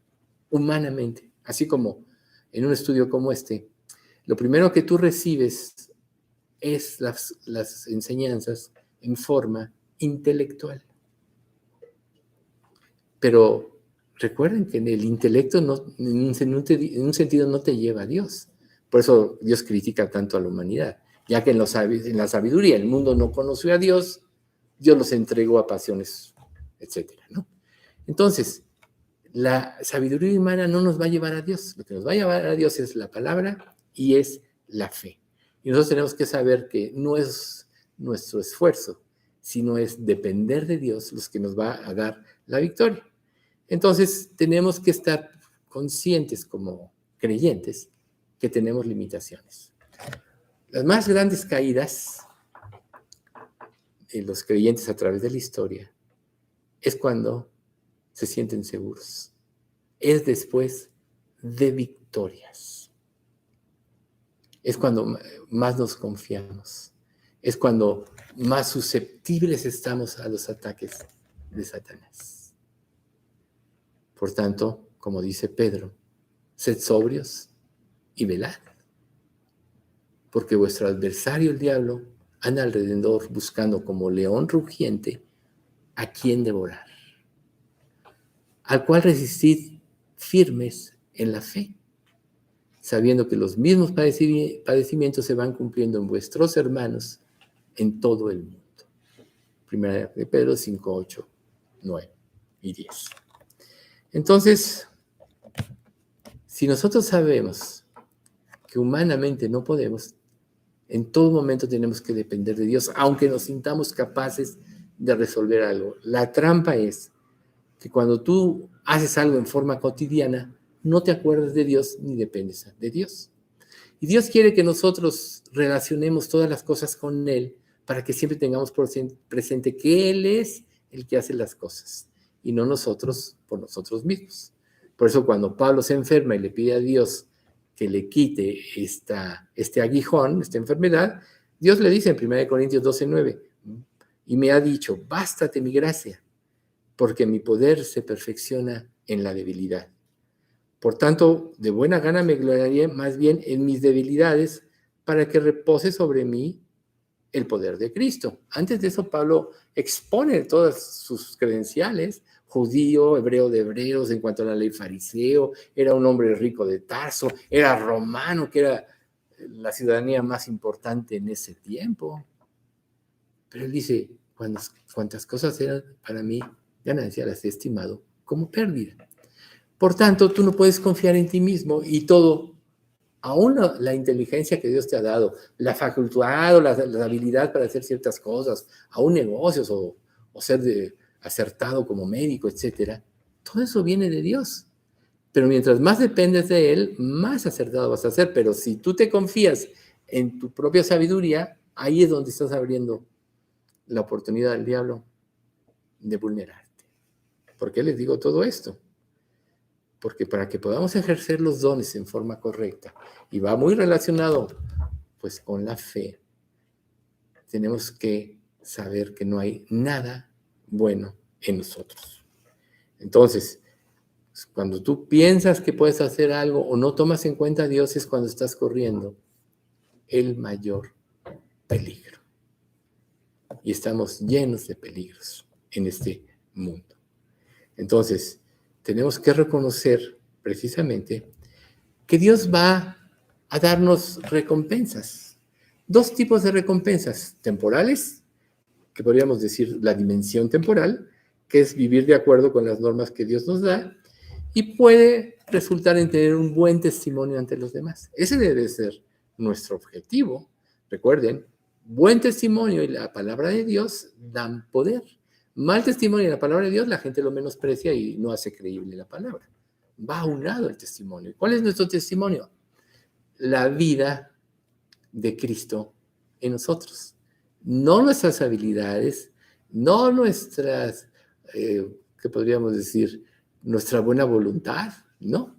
humanamente, así como en un estudio como este. Lo primero que tú recibes es las enseñanzas en forma intelectual. Pero recuerden que en el intelecto en un sentido no te lleva a Dios. Por eso Dios critica tanto a la humanidad, ya que en la sabiduría el mundo no conoció a Dios, Dios los entregó a pasiones, etcétera, ¿no? Entonces, la sabiduría humana no nos va a llevar a Dios. Lo que nos va a llevar a Dios es la palabra y es la fe. Y nosotros tenemos que saber que no es nuestro esfuerzo, sino es depender de Dios los que nos va a dar la victoria. Entonces, tenemos que estar conscientes como creyentes que tenemos limitaciones. Las más grandes caídas de los creyentes a través de la historia es cuando se sienten seguros. Es después de victorias. Es cuando más nos confiamos. Es cuando más susceptibles estamos a los ataques de Satanás. Por tanto, como dice Pedro, sed sobrios y velad, porque vuestro adversario, el diablo, anda alrededor buscando como león rugiente a quien devorar, al cual resistid firmes en la fe, sabiendo que los mismos padecimientos se van cumpliendo en vuestros hermanos en todo el mundo. Primera de Pedro 5, 8, 9 y 10. Entonces, si nosotros sabemos que humanamente no podemos, en todo momento tenemos que depender de Dios, aunque nos sintamos capaces de resolver algo. La trampa es que cuando tú haces algo en forma cotidiana, no te acuerdas de Dios ni dependes de Dios. Y Dios quiere que nosotros relacionemos todas las cosas con Él para que siempre tengamos presente que Él es el que hace las cosas y no nosotros por nosotros mismos. Por eso cuando Pablo se enferma y le pide a Dios que le quite este aguijón, esta enfermedad, Dios le dice en 1 Corintios 12:9, y me ha dicho, bástate mi gracia, porque mi poder se perfecciona en la debilidad. Por tanto, de buena gana me gloriaré más bien en mis debilidades para que repose sobre mí el poder de Cristo. Antes de eso, Pablo expone todas sus credenciales, judío, hebreo de hebreos, en cuanto a la ley fariseo, era un hombre rico de Tarso, era romano, que era la ciudadanía más importante en ese tiempo. Pero él dice, cuantas cosas eran para mí ganancia, las he estimado como pérdida. Por tanto, tú no puedes confiar en ti mismo y todo, aún la inteligencia que Dios te ha dado, la facultad o la habilidad para hacer ciertas cosas, aún negocios o ser acertado como médico, etcétera, todo eso viene de Dios. Pero mientras más dependes de Él, más acertado vas a ser. Pero si tú te confías en tu propia sabiduría, ahí es donde estás abriendo la oportunidad del diablo de vulnerarte. ¿Por qué les digo todo esto? Porque para que podamos ejercer los dones en forma correcta, y va muy relacionado pues con la fe, tenemos que saber que no hay nada bueno en nosotros. Entonces, cuando tú piensas que puedes hacer algo o no tomas en cuenta a Dios, es cuando estás corriendo el mayor peligro. Y estamos llenos de peligros en este mundo. Entonces, tenemos que reconocer precisamente que Dios va a darnos recompensas. Dos tipos de recompensas, temporales, que podríamos decir la dimensión temporal, que es vivir de acuerdo con las normas que Dios nos da, y puede resultar en tener un buen testimonio ante los demás. Ese debe ser nuestro objetivo. Recuerden, buen testimonio y la palabra de Dios dan poder. Mal testimonio y la palabra de Dios, la gente lo menosprecia y no hace creíble la palabra. Va aunado el testimonio. ¿Cuál es nuestro testimonio? La vida de Cristo en nosotros. No nuestras habilidades, no nuestras, ¿qué podríamos decir? Nuestra buena voluntad, no.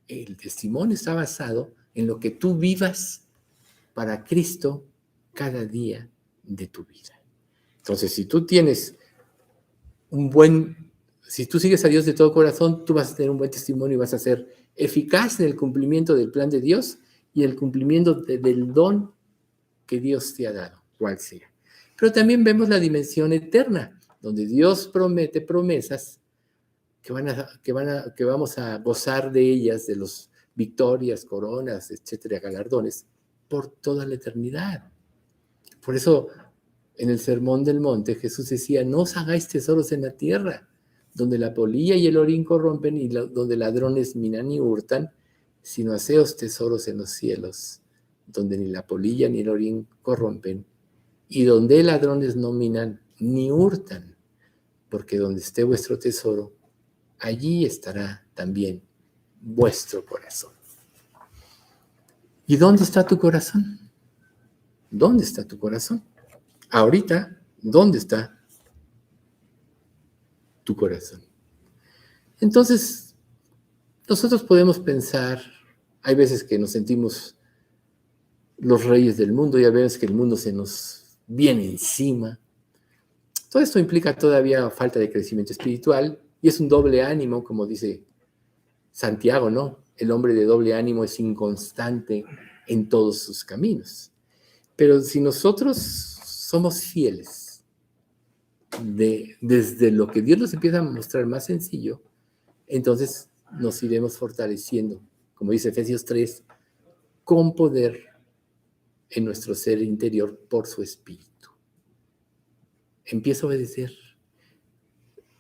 El testimonio está basado en lo que tú vivas para Cristo cada día de tu vida. Entonces, si tú tienes si tú sigues a Dios de todo corazón, tú vas a tener un buen testimonio y vas a ser eficaz en el cumplimiento del plan de Dios y el cumplimiento del don que Dios te ha dado, cual sea. Pero también vemos la dimensión eterna, donde Dios promete promesas que vamos a gozar de ellas, de las victorias, coronas, etcétera, galardones, por toda la eternidad. Por eso, en el Sermón del Monte, Jesús decía, no os hagáis tesoros en la tierra, donde la polilla y el orín corrompen y donde ladrones minan y hurtan, sino haceos tesoros en los cielos, donde ni la polilla ni el orín corrompen, y donde ladrones no minan ni hurtan, porque donde esté vuestro tesoro, allí estará también vuestro corazón. ¿Y dónde está tu corazón? ¿Dónde está tu corazón? Ahorita, ¿dónde está tu corazón? Entonces, nosotros podemos pensar, hay veces que nos sentimos los reyes del mundo y hay veces que el mundo se nos viene encima. Todo esto implica todavía falta de crecimiento espiritual y es un doble ánimo, como dice Santiago, ¿no? El hombre de doble ánimo es inconstante en todos sus caminos. Pero si nosotros somos fieles desde lo que Dios nos empieza a mostrar más sencillo, entonces nos iremos fortaleciendo, como dice Efesios 3, con poder en nuestro ser interior por su Espíritu. Empieza a obedecer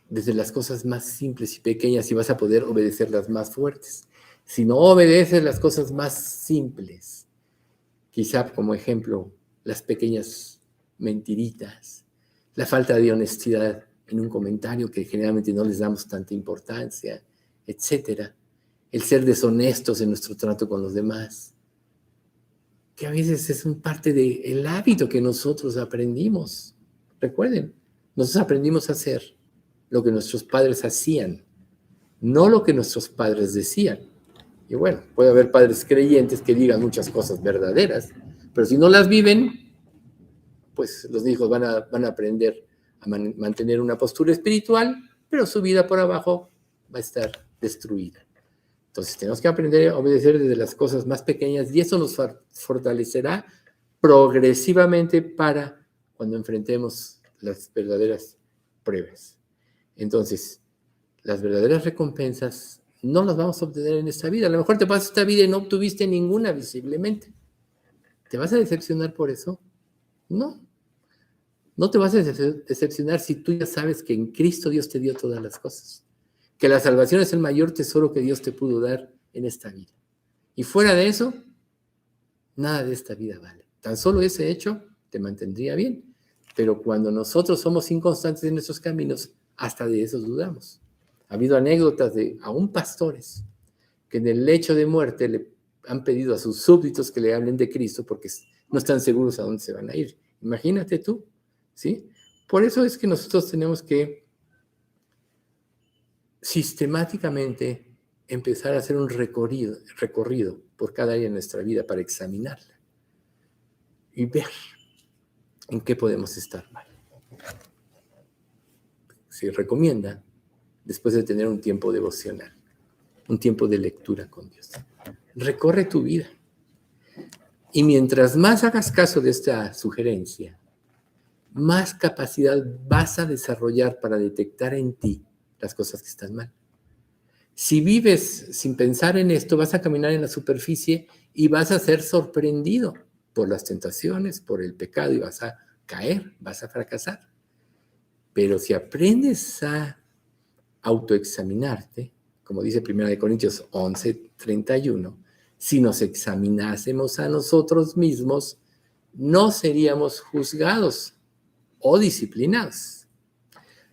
desde las cosas más simples y pequeñas y vas a poder obedecer las más fuertes. Si no obedeces las cosas más simples, quizá como ejemplo, las pequeñas mentiritas, la falta de honestidad en un comentario que generalmente no les damos tanta importancia, etcétera, el ser deshonestos en nuestro trato con los demás, que a veces es un parte del hábito que nosotros aprendimos. Recuerden, nosotros aprendimos a ser lo que nuestros padres hacían, no lo que nuestros padres decían. Y bueno, puede haber padres creyentes que digan muchas cosas verdaderas, pero si no las viven, pues los hijos van a aprender a mantener una postura espiritual, pero su vida por abajo va a estar destruida. Entonces tenemos que aprender a obedecer desde las cosas más pequeñas y eso nos fortalecerá progresivamente para cuando enfrentemos las verdaderas pruebas. Entonces, las verdaderas recompensas no las vamos a obtener en esta vida. A lo mejor te pasas esta vida y no obtuviste ninguna visiblemente. ¿Te vas a decepcionar por eso? No. No te vas a decepcionar si tú ya sabes que en Cristo Dios te dio todas las cosas. Que la salvación es el mayor tesoro que Dios te pudo dar en esta vida. Y fuera de eso, nada de esta vida vale. Tan solo ese hecho te mantendría bien. Pero cuando nosotros somos inconstantes en nuestros caminos, hasta de eso dudamos. Ha habido anécdotas de aún pastores que en el lecho de muerte le han pedido a sus súbditos que le hablen de Cristo porque no están seguros a dónde se van a ir. Imagínate tú, ¿sí? Por eso es que nosotros tenemos que sistemáticamente empezar a hacer un recorrido por cada área de nuestra vida para examinarla y ver en qué podemos estar mal. Se recomienda, después de tener un tiempo devocional, un tiempo de lectura con Dios, recorre tu vida. Y mientras más hagas caso de esta sugerencia, más capacidad vas a desarrollar para detectar en ti las cosas que están mal. Si vives sin pensar en esto, vas a caminar en la superficie y vas a ser sorprendido por las tentaciones, por el pecado y vas a caer, vas a fracasar. Pero si aprendes a autoexaminarte, como dice 1 Corintios 11:31, si nos examinásemos a nosotros mismos, no seríamos juzgados o disciplinados.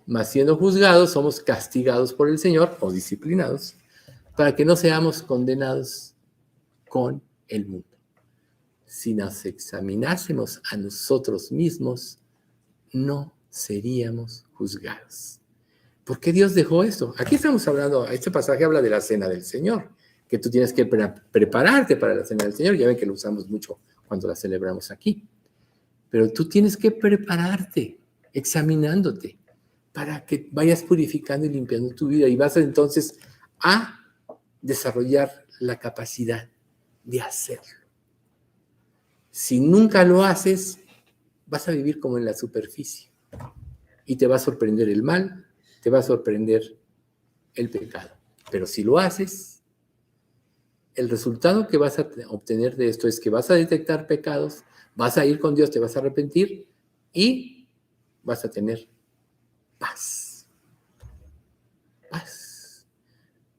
Mas siendo juzgados, somos castigados por el Señor o disciplinados para que no seamos condenados con el mundo. Si nos examinásemos a nosotros mismos, no seríamos juzgados. ¿Por qué Dios dejó esto? Aquí estamos hablando, este pasaje habla de la cena del Señor, que tú tienes que prepararte para la cena del Señor. Ya ven que lo usamos mucho cuando la celebramos aquí. Pero tú tienes que prepararte, examinándote, para que vayas purificando y limpiando tu vida y vas entonces a desarrollar la capacidad de hacerlo. Si nunca lo haces, vas a vivir como en la superficie y te va a sorprender el mal, te va a sorprender el pecado. Pero si lo haces, el resultado que vas a obtener de esto es que vas a detectar pecados, vas a ir con Dios, te vas a arrepentir y vas a tener paz. Paz.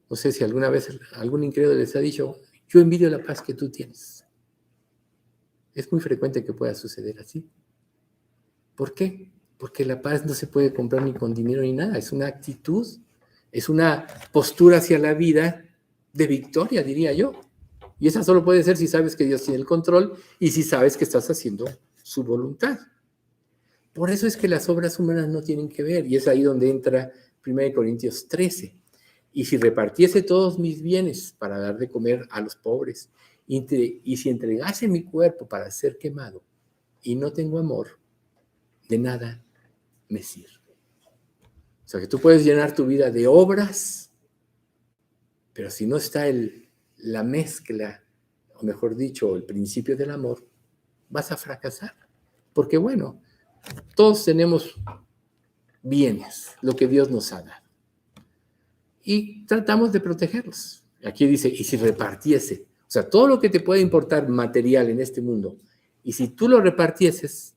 No sé si alguna vez algún incrédulo les ha dicho, yo envidio la paz que tú tienes. Es muy frecuente que pueda suceder así. ¿Por qué? Porque la paz no se puede comprar ni con dinero ni nada. Es una actitud, es una postura hacia la vida de victoria, diría yo. Y esa solo puede ser si sabes que Dios tiene el control y si sabes que estás haciendo su voluntad. Por eso es que las obras humanas no tienen que ver, y es ahí donde entra 1 Corintios 13. Y si repartiese todos mis bienes para dar de comer a los pobres, y si entregase mi cuerpo para ser quemado, y no tengo amor, de nada me sirve. O sea que tú puedes llenar tu vida de obras, pero si no está la mezcla, o mejor dicho, el principio del amor, vas a fracasar. Porque bueno, todos tenemos bienes, lo que Dios nos ha dado. Y tratamos de protegerlos. Aquí dice, y si repartiese, o sea, todo lo que te puede importar material en este mundo, y si tú lo repartieses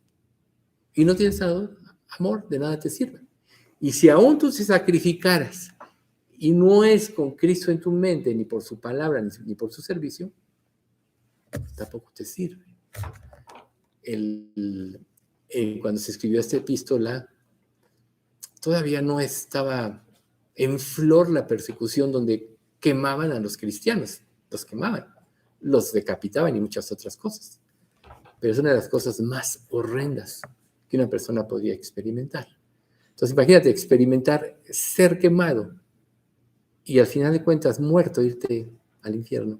y no tienes amor, de nada te sirve. Y si aún tú te sacrificaras y no es con Cristo en tu mente, ni por su palabra, ni por su servicio, tampoco te sirve. Cuando se escribió esta epístola, todavía no estaba en flor la persecución donde quemaban a los cristianos, los quemaban, los decapitaban y muchas otras cosas. Pero es una de las cosas más horrendas que una persona podría experimentar. Entonces imagínate experimentar ser quemado y al final de cuentas muerto irte al infierno.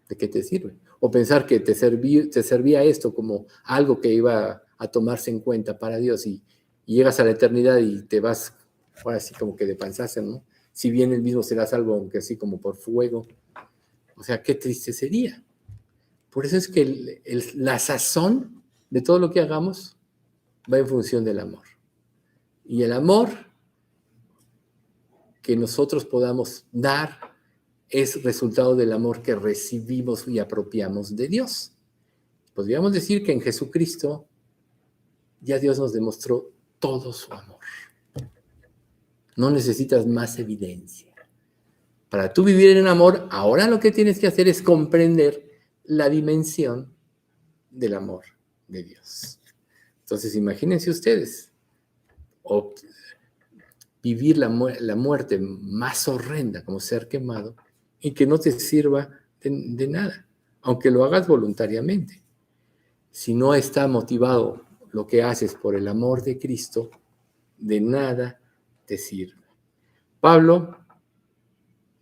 ¿De qué te sirve? O pensar que te servía esto como algo que iba a tomarse en cuenta para Dios y llegas a la eternidad y te vas, ahora sí como que de panzazo, ¿no? Si bien el mismo será salvo, aunque así como por fuego. O sea, qué triste sería. Por eso es que la sazón de todo lo que hagamos va en función del amor. Y el amor que nosotros podamos dar es resultado del amor que recibimos y apropiamos de Dios. Podríamos decir que en Jesucristo ya Dios nos demostró todo su amor. No necesitas más evidencia. Para tú vivir en amor, ahora lo que tienes que hacer es comprender la dimensión del amor de Dios. Entonces, imagínense ustedes, vivir la muerte más horrenda como ser quemado y que no te sirva de nada, aunque lo hagas voluntariamente. Si no está motivado lo que haces por el amor de Cristo, de nada te sirve. Pablo,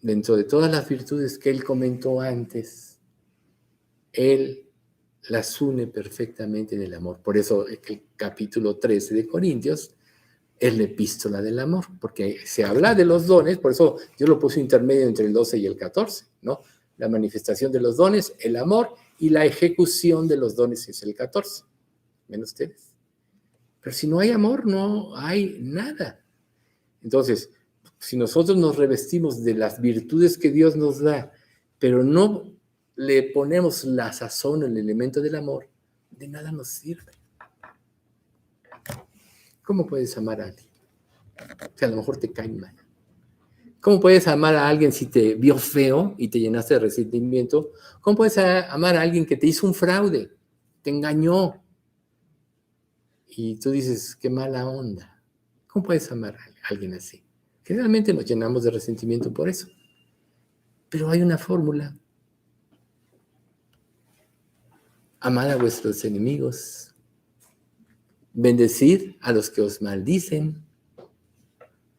dentro de todas las virtudes que él comentó antes, él las une perfectamente en el amor. Por eso el capítulo 13 de Corintios es la epístola del amor, porque se habla de los dones, por eso yo lo puse intermedio entre el 12 y el 14, ¿no? La manifestación de los dones, el amor, y la ejecución de los dones es el 14. ¿Ven ustedes? Pero si no hay amor, no hay nada. Entonces, si nosotros nos revestimos de las virtudes que Dios nos da, pero no le ponemos la sazón, el elemento del amor, de nada nos sirve. ¿Cómo puedes amar a alguien? O sea, a lo mejor te cae mal. ¿Cómo puedes amar a alguien si te vio feo y te llenaste de resentimiento? ¿Cómo puedes amar a alguien que te hizo un fraude, te engañó? Y tú dices, qué mala onda. ¿Cómo puedes amar a alguien así? Generalmente nos llenamos de resentimiento por eso. Pero hay una fórmula. Amad a vuestros enemigos. Bendecid a los que os maldicen.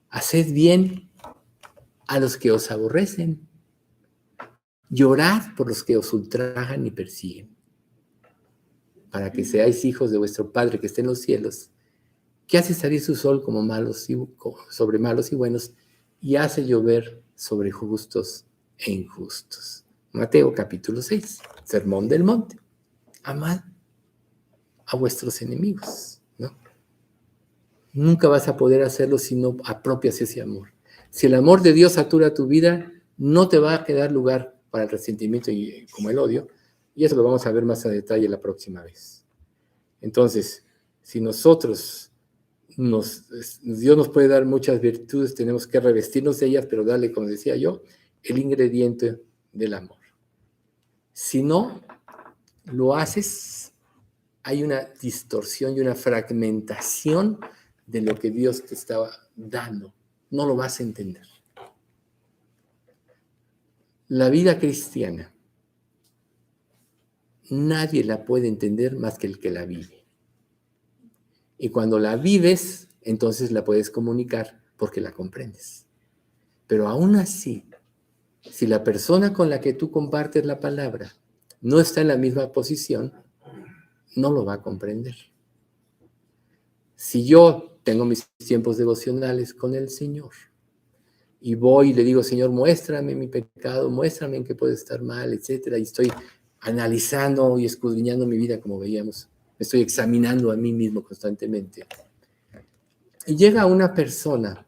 Haced bien a los que os aborrecen. Llorad por los que os ultrajan y persiguen, para que seáis hijos de vuestro Padre que está en los cielos, que hace salir su sol sobre malos y buenos, y hace llover sobre justos e injustos. Mateo capítulo 6, Sermón del Monte. Amad a vuestros enemigos, ¿no? Nunca vas a poder hacerlo si no apropias ese amor. Si el amor de Dios satura tu vida, no te va a quedar lugar para el resentimiento y como el odio, y eso lo vamos a ver más a detalle la próxima vez. Entonces, si Dios nos puede dar muchas virtudes, tenemos que revestirnos de ellas, pero darle, como decía yo, el ingrediente del amor. Si no lo haces, hay una distorsión y una fragmentación de lo que Dios te estaba dando. No lo vas a entender. La vida cristiana, nadie la puede entender más que el que la vive. Y cuando la vives, entonces la puedes comunicar porque la comprendes. Pero aún así, si la persona con la que tú compartes la palabra no está en la misma posición, no lo va a comprender. Si yo tengo mis tiempos devocionales con el Señor y voy y le digo, Señor, muéstrame mi pecado, muéstrame en qué puedo estar mal, etcétera, y estoy analizando y escudriñando mi vida, como veíamos, me estoy examinando a mí mismo constantemente. Y llega una persona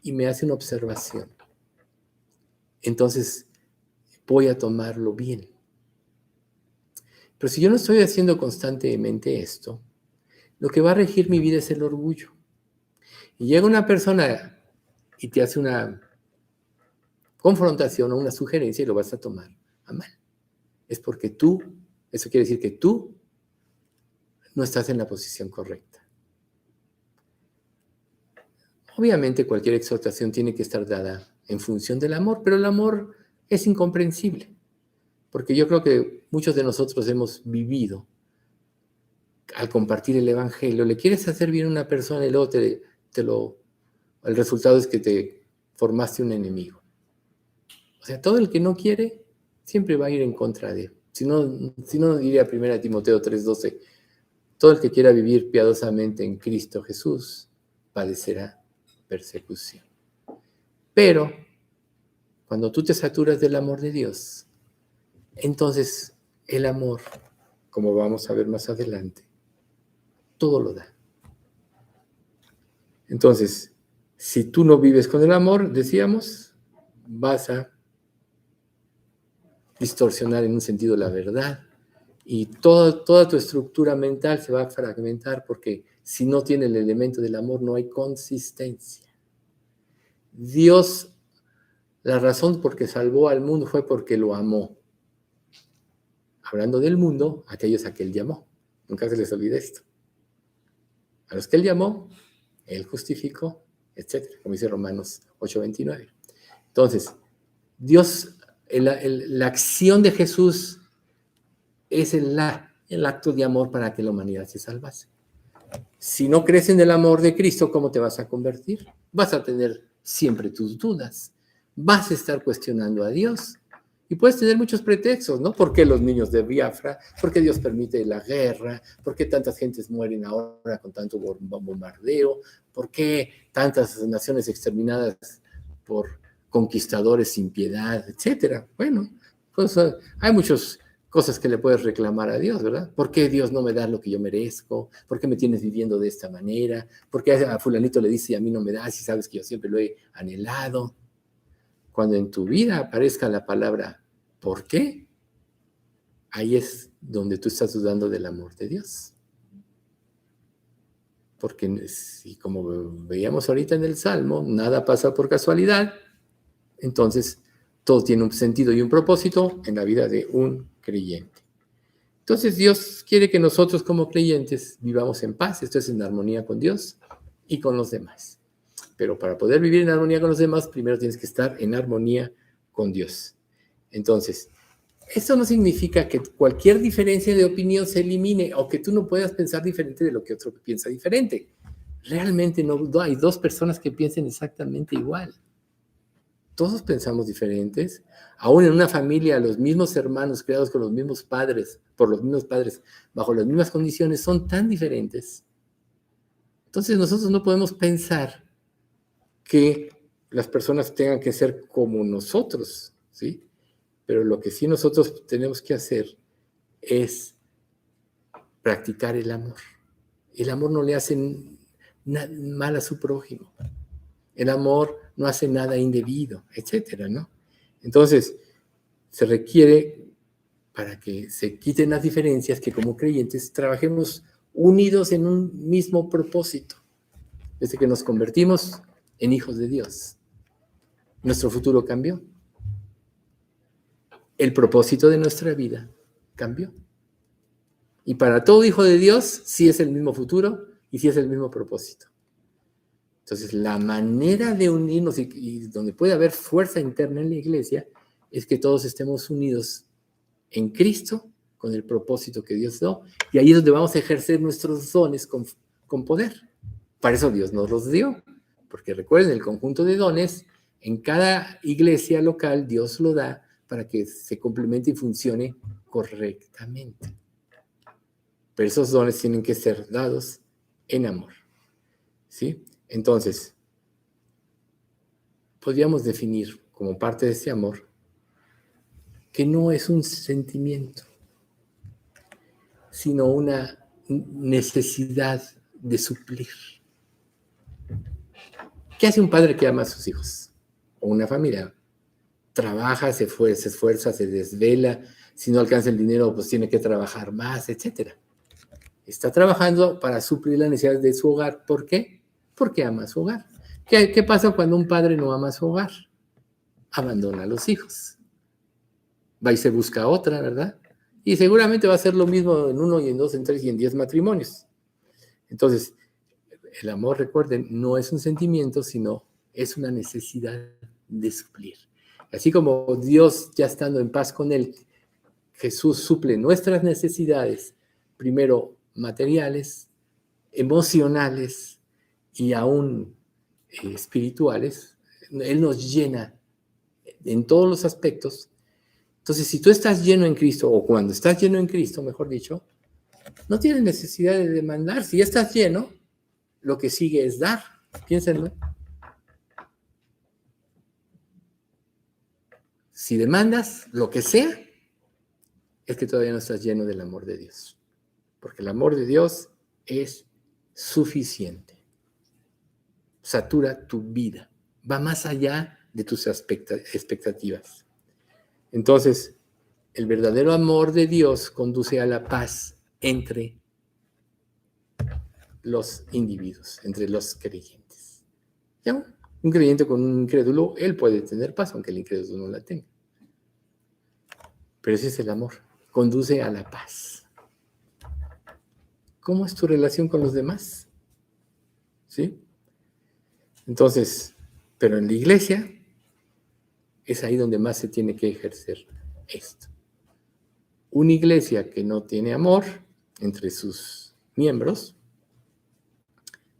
y me hace una observación. Entonces voy a tomarlo bien. Pero si yo no estoy haciendo constantemente esto, lo que va a regir mi vida es el orgullo. Y llega una persona y te hace una confrontación o una sugerencia y lo vas a tomar a mal. Es porque eso quiere decir que tú no estás en la posición correcta. Obviamente cualquier exhortación tiene que estar dada en función del amor, pero el amor es incomprensible, porque yo creo que muchos de nosotros hemos vivido al compartir el evangelio, le quieres hacer bien a una persona y luego te el resultado es que te formaste un enemigo. O sea, todo el que no quiere siempre va a ir en contra de él. Si no diría 1 Timoteo 3:12, todo el que quiera vivir piadosamente en Cristo Jesús padecerá persecución. Pero cuando tú te saturas del amor de Dios, entonces el amor, como vamos a ver más adelante, todo lo da. Entonces, si tú no vives con el amor, decíamos, vas a distorsionar en un sentido la verdad y toda tu estructura mental se va a fragmentar porque si no tiene el elemento del amor no hay consistencia. Dios, la razón por que salvó al mundo fue porque lo amó. Hablando del mundo, aquellos a que Él llamó. Nunca se les olvide esto. A los que Él llamó, Él justificó, etc. Como dice Romanos 8:29. Entonces, Dios, la acción de Jesús es el acto de amor para que la humanidad se salvase. Si no crees en el amor de Cristo, ¿cómo te vas a convertir? Vas a tener siempre tus dudas. Vas a estar cuestionando a Dios. Y puedes tener muchos pretextos, ¿no? ¿Por qué los niños de Biafra? ¿Por qué Dios permite la guerra? ¿Por qué tantas gentes mueren ahora con tanto bombardeo? ¿Por qué tantas naciones exterminadas por conquistadores sin piedad, etcétera? Bueno, pues hay muchas cosas que le puedes reclamar a Dios, ¿verdad? ¿Por qué Dios no me da lo que yo merezco? ¿Por qué me tienes viviendo de esta manera? ¿Por qué a fulanito le dice y a mí no me das y sabes que yo siempre lo he anhelado? Cuando en tu vida aparezca la palabra ¿por qué? Ahí es donde tú estás dudando del amor de Dios. Porque si, como veíamos ahorita en el Salmo, nada pasa por casualidad, entonces todo tiene un sentido y un propósito en la vida de un creyente. Entonces Dios quiere que nosotros como creyentes vivamos en paz, esto es en armonía con Dios y con los demás. Pero para poder vivir en armonía con los demás, primero tienes que estar en armonía con Dios. Entonces, esto no significa que cualquier diferencia de opinión se elimine o que tú no puedas pensar diferente de lo que otro piensa diferente. Realmente no hay dos personas que piensen exactamente igual. Todos pensamos diferentes. Aún en una familia, los mismos hermanos criados con los mismos padres, por los mismos padres, bajo las mismas condiciones, son tan diferentes. Entonces nosotros no podemos pensar que las personas tengan que ser como nosotros, ¿sí? Pero lo que sí nosotros tenemos que hacer es practicar el amor. El amor no le hace mal a su prójimo. El amor no hace nada indebido, etcétera, ¿no? Entonces, se requiere, para que se quiten las diferencias, que como creyentes trabajemos unidos en un mismo propósito. Desde que nos convertimos en hijos de Dios, nuestro futuro cambió. El propósito de nuestra vida cambió. Y para todo hijo de Dios, sí es el mismo futuro y sí es el mismo propósito. Entonces, la manera de unirnos y donde puede haber fuerza interna en la iglesia es que todos estemos unidos en Cristo con el propósito que Dios dio. Y ahí es donde vamos a ejercer nuestros dones con poder. Para eso Dios nos los dio. Porque recuerden, el conjunto de dones, en cada iglesia local, Dios lo da para que se complemente y funcione correctamente. Pero esos dones tienen que ser dados en amor. ¿Sí? Entonces, podríamos definir como parte de ese amor que no es un sentimiento, sino una necesidad de suplir. ¿Qué hace un padre que ama a sus hijos? O una familia. Trabaja, se esfuerza, se desvela. Si no alcanza el dinero, pues tiene que trabajar más, etc. Está trabajando para suplir las necesidades de su hogar. ¿Por qué? Porque ama a su hogar. ¿Qué pasa cuando un padre no ama a su hogar? Abandona a los hijos. Va y se busca otra, ¿verdad? Y seguramente va a ser lo mismo en 1 y en 2, en 3 y en 10 matrimonios. Entonces, el amor, recuerden, no es un sentimiento, sino es una necesidad de suplir. Así como Dios, ya estando en paz con Él, Jesús suple nuestras necesidades, primero materiales, emocionales y aún espirituales, Él nos llena en todos los aspectos. Entonces, si tú estás lleno en Cristo, o cuando estás lleno en Cristo, mejor dicho, no tienes necesidad de demandar. Si ya estás lleno, lo que sigue es dar. Piénsenlo. Si demandas lo que sea, es que todavía no estás lleno del amor de Dios. Porque el amor de Dios es suficiente. Satura tu vida. Va más allá de tus expectativas. Entonces, el verdadero amor de Dios conduce a la paz entre los individuos, entre los creyentes. ¿Ya? Un creyente con un incrédulo, él puede tener paz, aunque el incrédulo no la tenga. Pero ese es el amor. Conduce a la paz. ¿Cómo es tu relación con los demás? ¿Sí? Entonces, pero en la iglesia es ahí donde más se tiene que ejercer esto. Una iglesia que no tiene amor entre sus miembros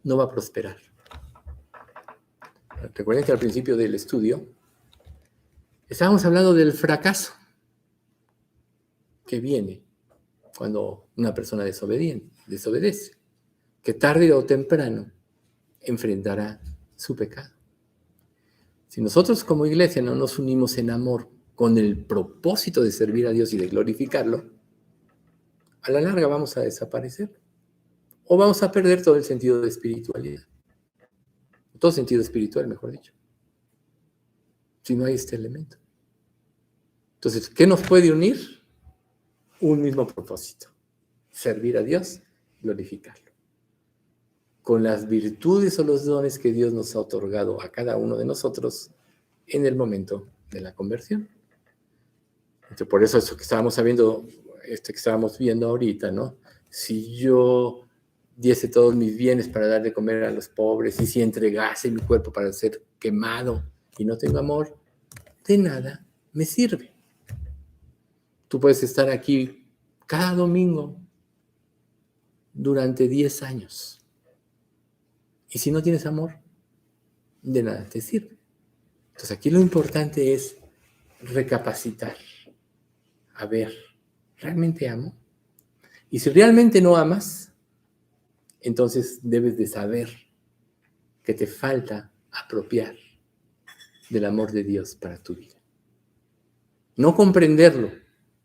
no va a prosperar. Recuerden que al principio del estudio estábamos hablando del fracaso que viene cuando una persona desobedece, que tarde o temprano enfrentará su pecado. Si nosotros como iglesia no nos unimos en amor con el propósito de servir a Dios y de glorificarlo, a la larga vamos a desaparecer o vamos a perder todo el sentido de espiritualidad. Todo sentido espiritual, mejor dicho. Si no hay este elemento. Entonces, ¿qué nos puede unir? Un mismo propósito. Servir a Dios, glorificarlo. Con las virtudes o los dones que Dios nos ha otorgado a cada uno de nosotros en el momento de la conversión. Entonces, por eso que estábamos viendo ahorita, ¿no? Si yo diese todos mis bienes para dar de comer a los pobres, y si entregase mi cuerpo para ser quemado y no tengo amor, de nada me sirve. Tú puedes estar aquí cada domingo durante 10 años. Y si no tienes amor, de nada te sirve. Entonces aquí lo importante es recapacitar. A ver, ¿realmente amo? Y si realmente no amas, entonces debes de saber que te falta apropiar del amor de Dios para tu vida. No comprenderlo,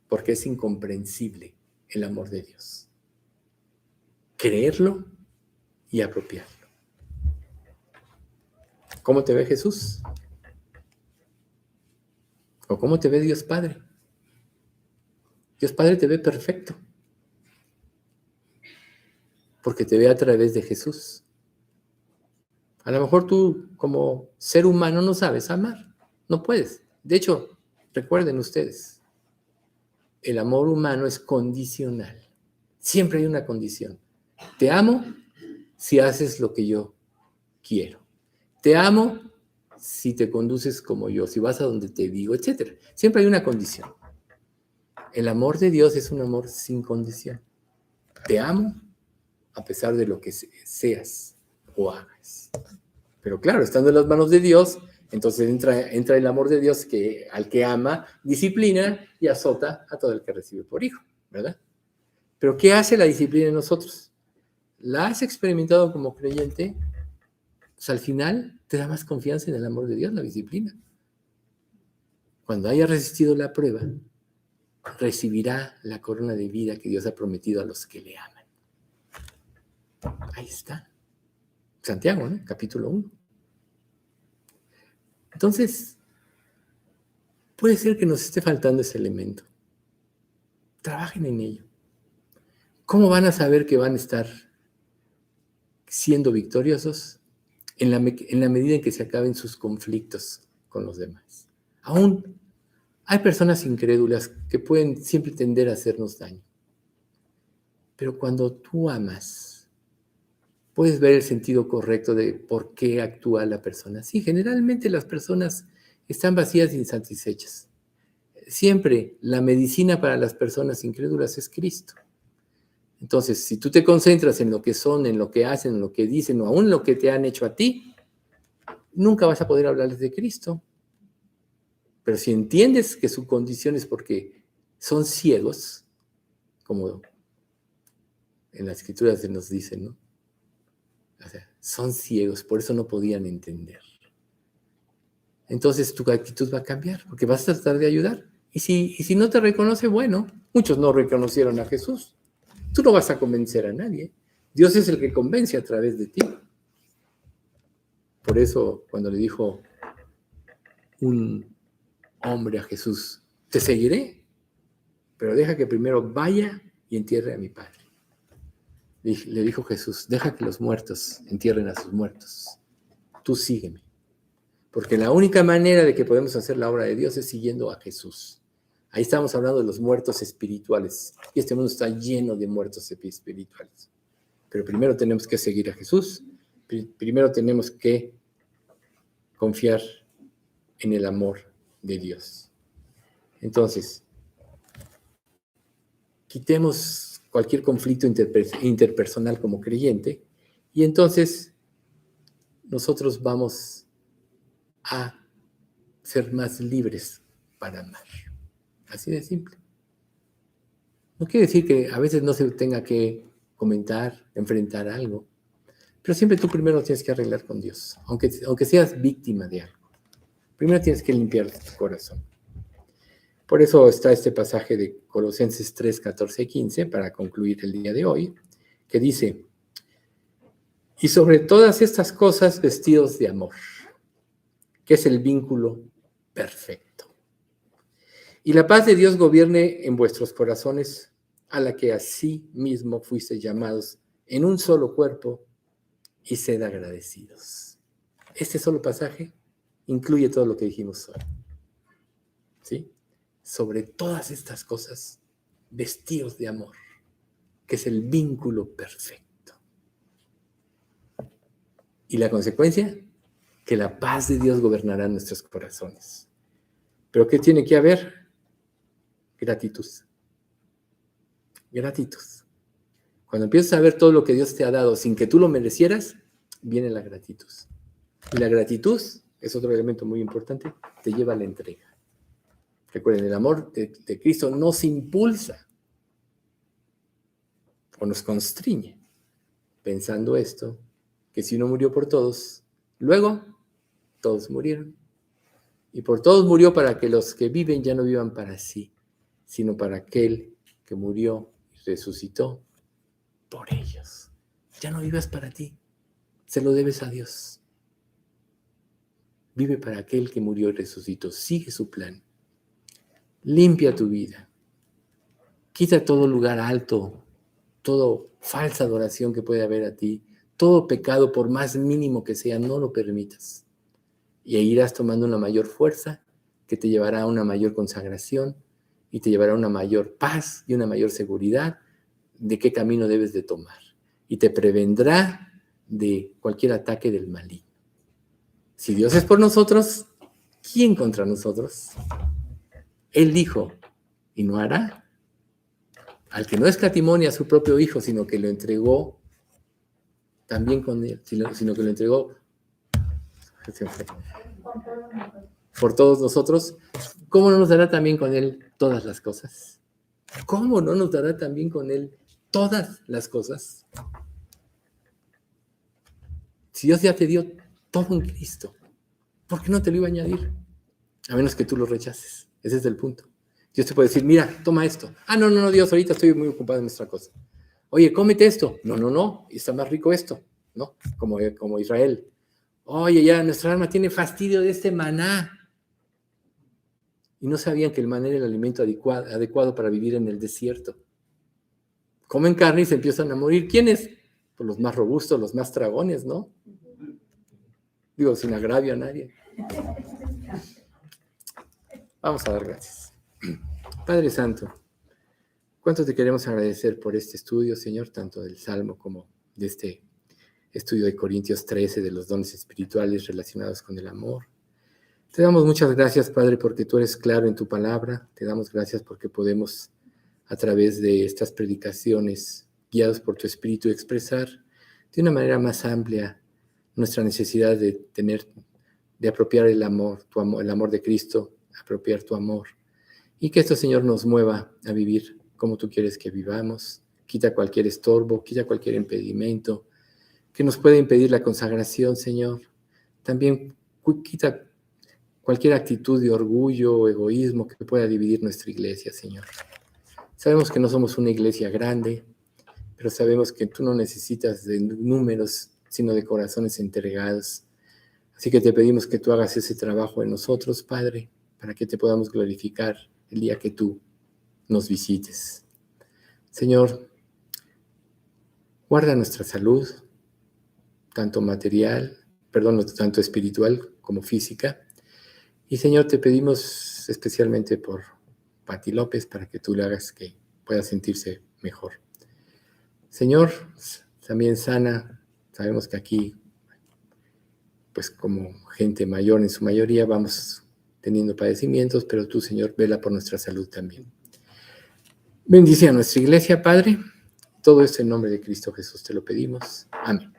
porque es incomprensible el amor de Dios. Creerlo y apropiarlo. ¿Cómo te ve Jesús? ¿O cómo te ve Dios Padre? Dios Padre te ve perfecto, porque te ve a través de Jesús. A lo mejor tú, como ser humano, no sabes amar. No puedes. De hecho, recuerden ustedes, el amor humano es condicional. Siempre hay una condición. Te amo si haces lo que yo quiero. Te amo si te conduces como yo, si vas a donde te digo, etc. Siempre hay una condición. El amor de Dios es un amor sin condición. Te amo a pesar de lo que seas o hagas. Pero claro, estando en las manos de Dios, entonces entra el amor de Dios que al que ama, disciplina y azota a todo el que recibe por hijo, ¿verdad? Pero ¿qué hace la disciplina en nosotros? ¿La has experimentado como creyente? Pues al final te da más confianza en el amor de Dios, la disciplina. Cuando haya resistido la prueba, recibirá la corona de vida que Dios ha prometido a los que le aman. Ahí está. Santiago, ¿no? Capítulo 1. Entonces, puede ser que nos esté faltando ese elemento. Trabajen en ello. ¿Cómo van a saber que van a estar siendo victoriosos? En la medida en que se acaben sus conflictos con los demás. Aún hay personas incrédulas que pueden siempre tender a hacernos daño. Pero cuando tú amas, puedes ver el sentido correcto de por qué actúa la persona así. Generalmente las personas están vacías e insatisfechas. Siempre la medicina para las personas incrédulas es Cristo. Entonces, si tú te concentras en lo que son, en lo que hacen, en lo que dicen, o aún en lo que te han hecho a ti, nunca vas a poder hablarles de Cristo. Pero si entiendes que su condición es porque son ciegos, como en las escrituras se nos dicen, ¿no? O sea, son ciegos, por eso no podían entender. Entonces tu actitud va a cambiar, porque vas a tratar de ayudar. Y si no te reconoce, bueno, muchos no reconocieron a Jesús. Tú no vas a convencer a nadie. Dios es el que convence a través de ti. Por eso, cuando le dijo un hombre a Jesús, te seguiré, pero deja que primero vaya y entierre a mi padre. Le dijo Jesús, deja que los muertos entierren a sus muertos. Tú sígueme. Porque la única manera de que podemos hacer la obra de Dios es siguiendo a Jesús. Ahí estamos hablando de los muertos espirituales. Y este mundo está lleno de muertos espirituales. Pero primero tenemos que seguir a Jesús. Primero tenemos que confiar en el amor de Dios. Entonces, quitemos cualquier conflicto interpersonal como creyente y entonces nosotros vamos a ser más libres para amar. Así de simple. No quiere decir que a veces no se tenga que comentar, enfrentar algo, pero siempre tú primero tienes que arreglar con Dios, aunque seas víctima de algo. Primero tienes que limpiar tu corazón. Por eso está este pasaje de Colosenses 3, 14 y 15, para concluir el día de hoy, que dice, y sobre todas estas cosas vestidos de amor, que es el vínculo perfecto. Y la paz de Dios gobierne en vuestros corazones, a la que así mismo fuisteis llamados en un solo cuerpo, y sed agradecidos. Este solo pasaje incluye todo lo que dijimos hoy. ¿Sí? Sobre todas estas cosas, vestidos de amor, que es el vínculo perfecto. Y la consecuencia, que la paz de Dios gobernará nuestros corazones. ¿Pero qué tiene que haber? Gratitud. Gratitud. Cuando empiezas a ver todo lo que Dios te ha dado sin que tú lo merecieras, viene la gratitud. Y la gratitud, es otro elemento muy importante, te lleva a la entrega. Recuerden, el amor de Cristo nos impulsa o nos constriñe, pensando esto, que si uno murió por todos, luego todos murieron. Y por todos murió para que los que viven ya no vivan para sí, sino para aquel que murió y resucitó por ellos. Ya no vivas para ti, se lo debes a Dios. Vive para aquel que murió y resucitó, sigue su plan. Limpia tu vida. Quita todo lugar alto, toda falsa adoración que puede haber a ti, todo pecado, por más mínimo que sea, no lo permitas. Y ahí irás tomando una mayor fuerza que te llevará a una mayor consagración y te llevará a una mayor paz y una mayor seguridad de qué camino debes de tomar. Y te prevendrá de cualquier ataque del maligno. Si Dios es por nosotros, ¿quién contra nosotros? Él dijo, y no hará. Al que no escatimó a su propio hijo, sino que lo entregó también con él, sino que lo entregó por todos nosotros, ¿cómo no nos dará también con él todas las cosas? ¿Cómo no nos dará también con él todas las cosas? Si Dios ya te dio todo en Cristo, ¿por qué no te lo iba a añadir? A menos que tú lo rechaces. Ese es el punto. Dios te puede decir, mira, toma esto. Ah, no, Dios, ahorita estoy muy ocupado en nuestra cosa. Oye, cómete esto. No, está más rico esto, ¿no? Como Israel. Oye, ya nuestra alma tiene fastidio de este maná. Y no sabían que el maná era el alimento adecuado para vivir en el desierto. Comen carne y se empiezan a morir. ¿Quiénes? Pues los más robustos, los más dragones, ¿no? Digo, sin agravio a nadie. Vamos a dar gracias. Padre Santo, cuánto te queremos agradecer por este estudio, Señor, tanto del Salmo como de este estudio de Corintios 13, de los dones espirituales relacionados con el amor. Te damos muchas gracias, Padre, porque tú eres claro en tu palabra. Te damos gracias porque podemos, a través de estas predicaciones, guiados por tu Espíritu, expresar de una manera más amplia nuestra necesidad de apropiar el amor, el amor de Cristo, apropiar tu amor. Y que esto, Señor, nos mueva a vivir como tú quieres que vivamos. Quita cualquier estorbo, quita cualquier impedimento que nos pueda impedir la consagración, Señor. También quita cualquier actitud de orgullo o egoísmo que pueda dividir nuestra iglesia, Señor. Sabemos que no somos una iglesia grande, pero sabemos que tú no necesitas de números, sino de corazones entregados. Así que te pedimos que tú hagas ese trabajo en nosotros, Padre, para que te podamos glorificar el día que tú nos visites. Señor, guarda nuestra salud, tanto tanto espiritual como física. Y Señor, te pedimos especialmente por Pati López, para que tú le hagas que pueda sentirse mejor. Señor, también sana. Sabemos que aquí, pues como gente mayor en su mayoría, vamos teniendo padecimientos, pero tú, Señor, vela por nuestra salud también. Bendice a nuestra iglesia, Padre. Todo esto en nombre de Cristo Jesús te lo pedimos. Amén.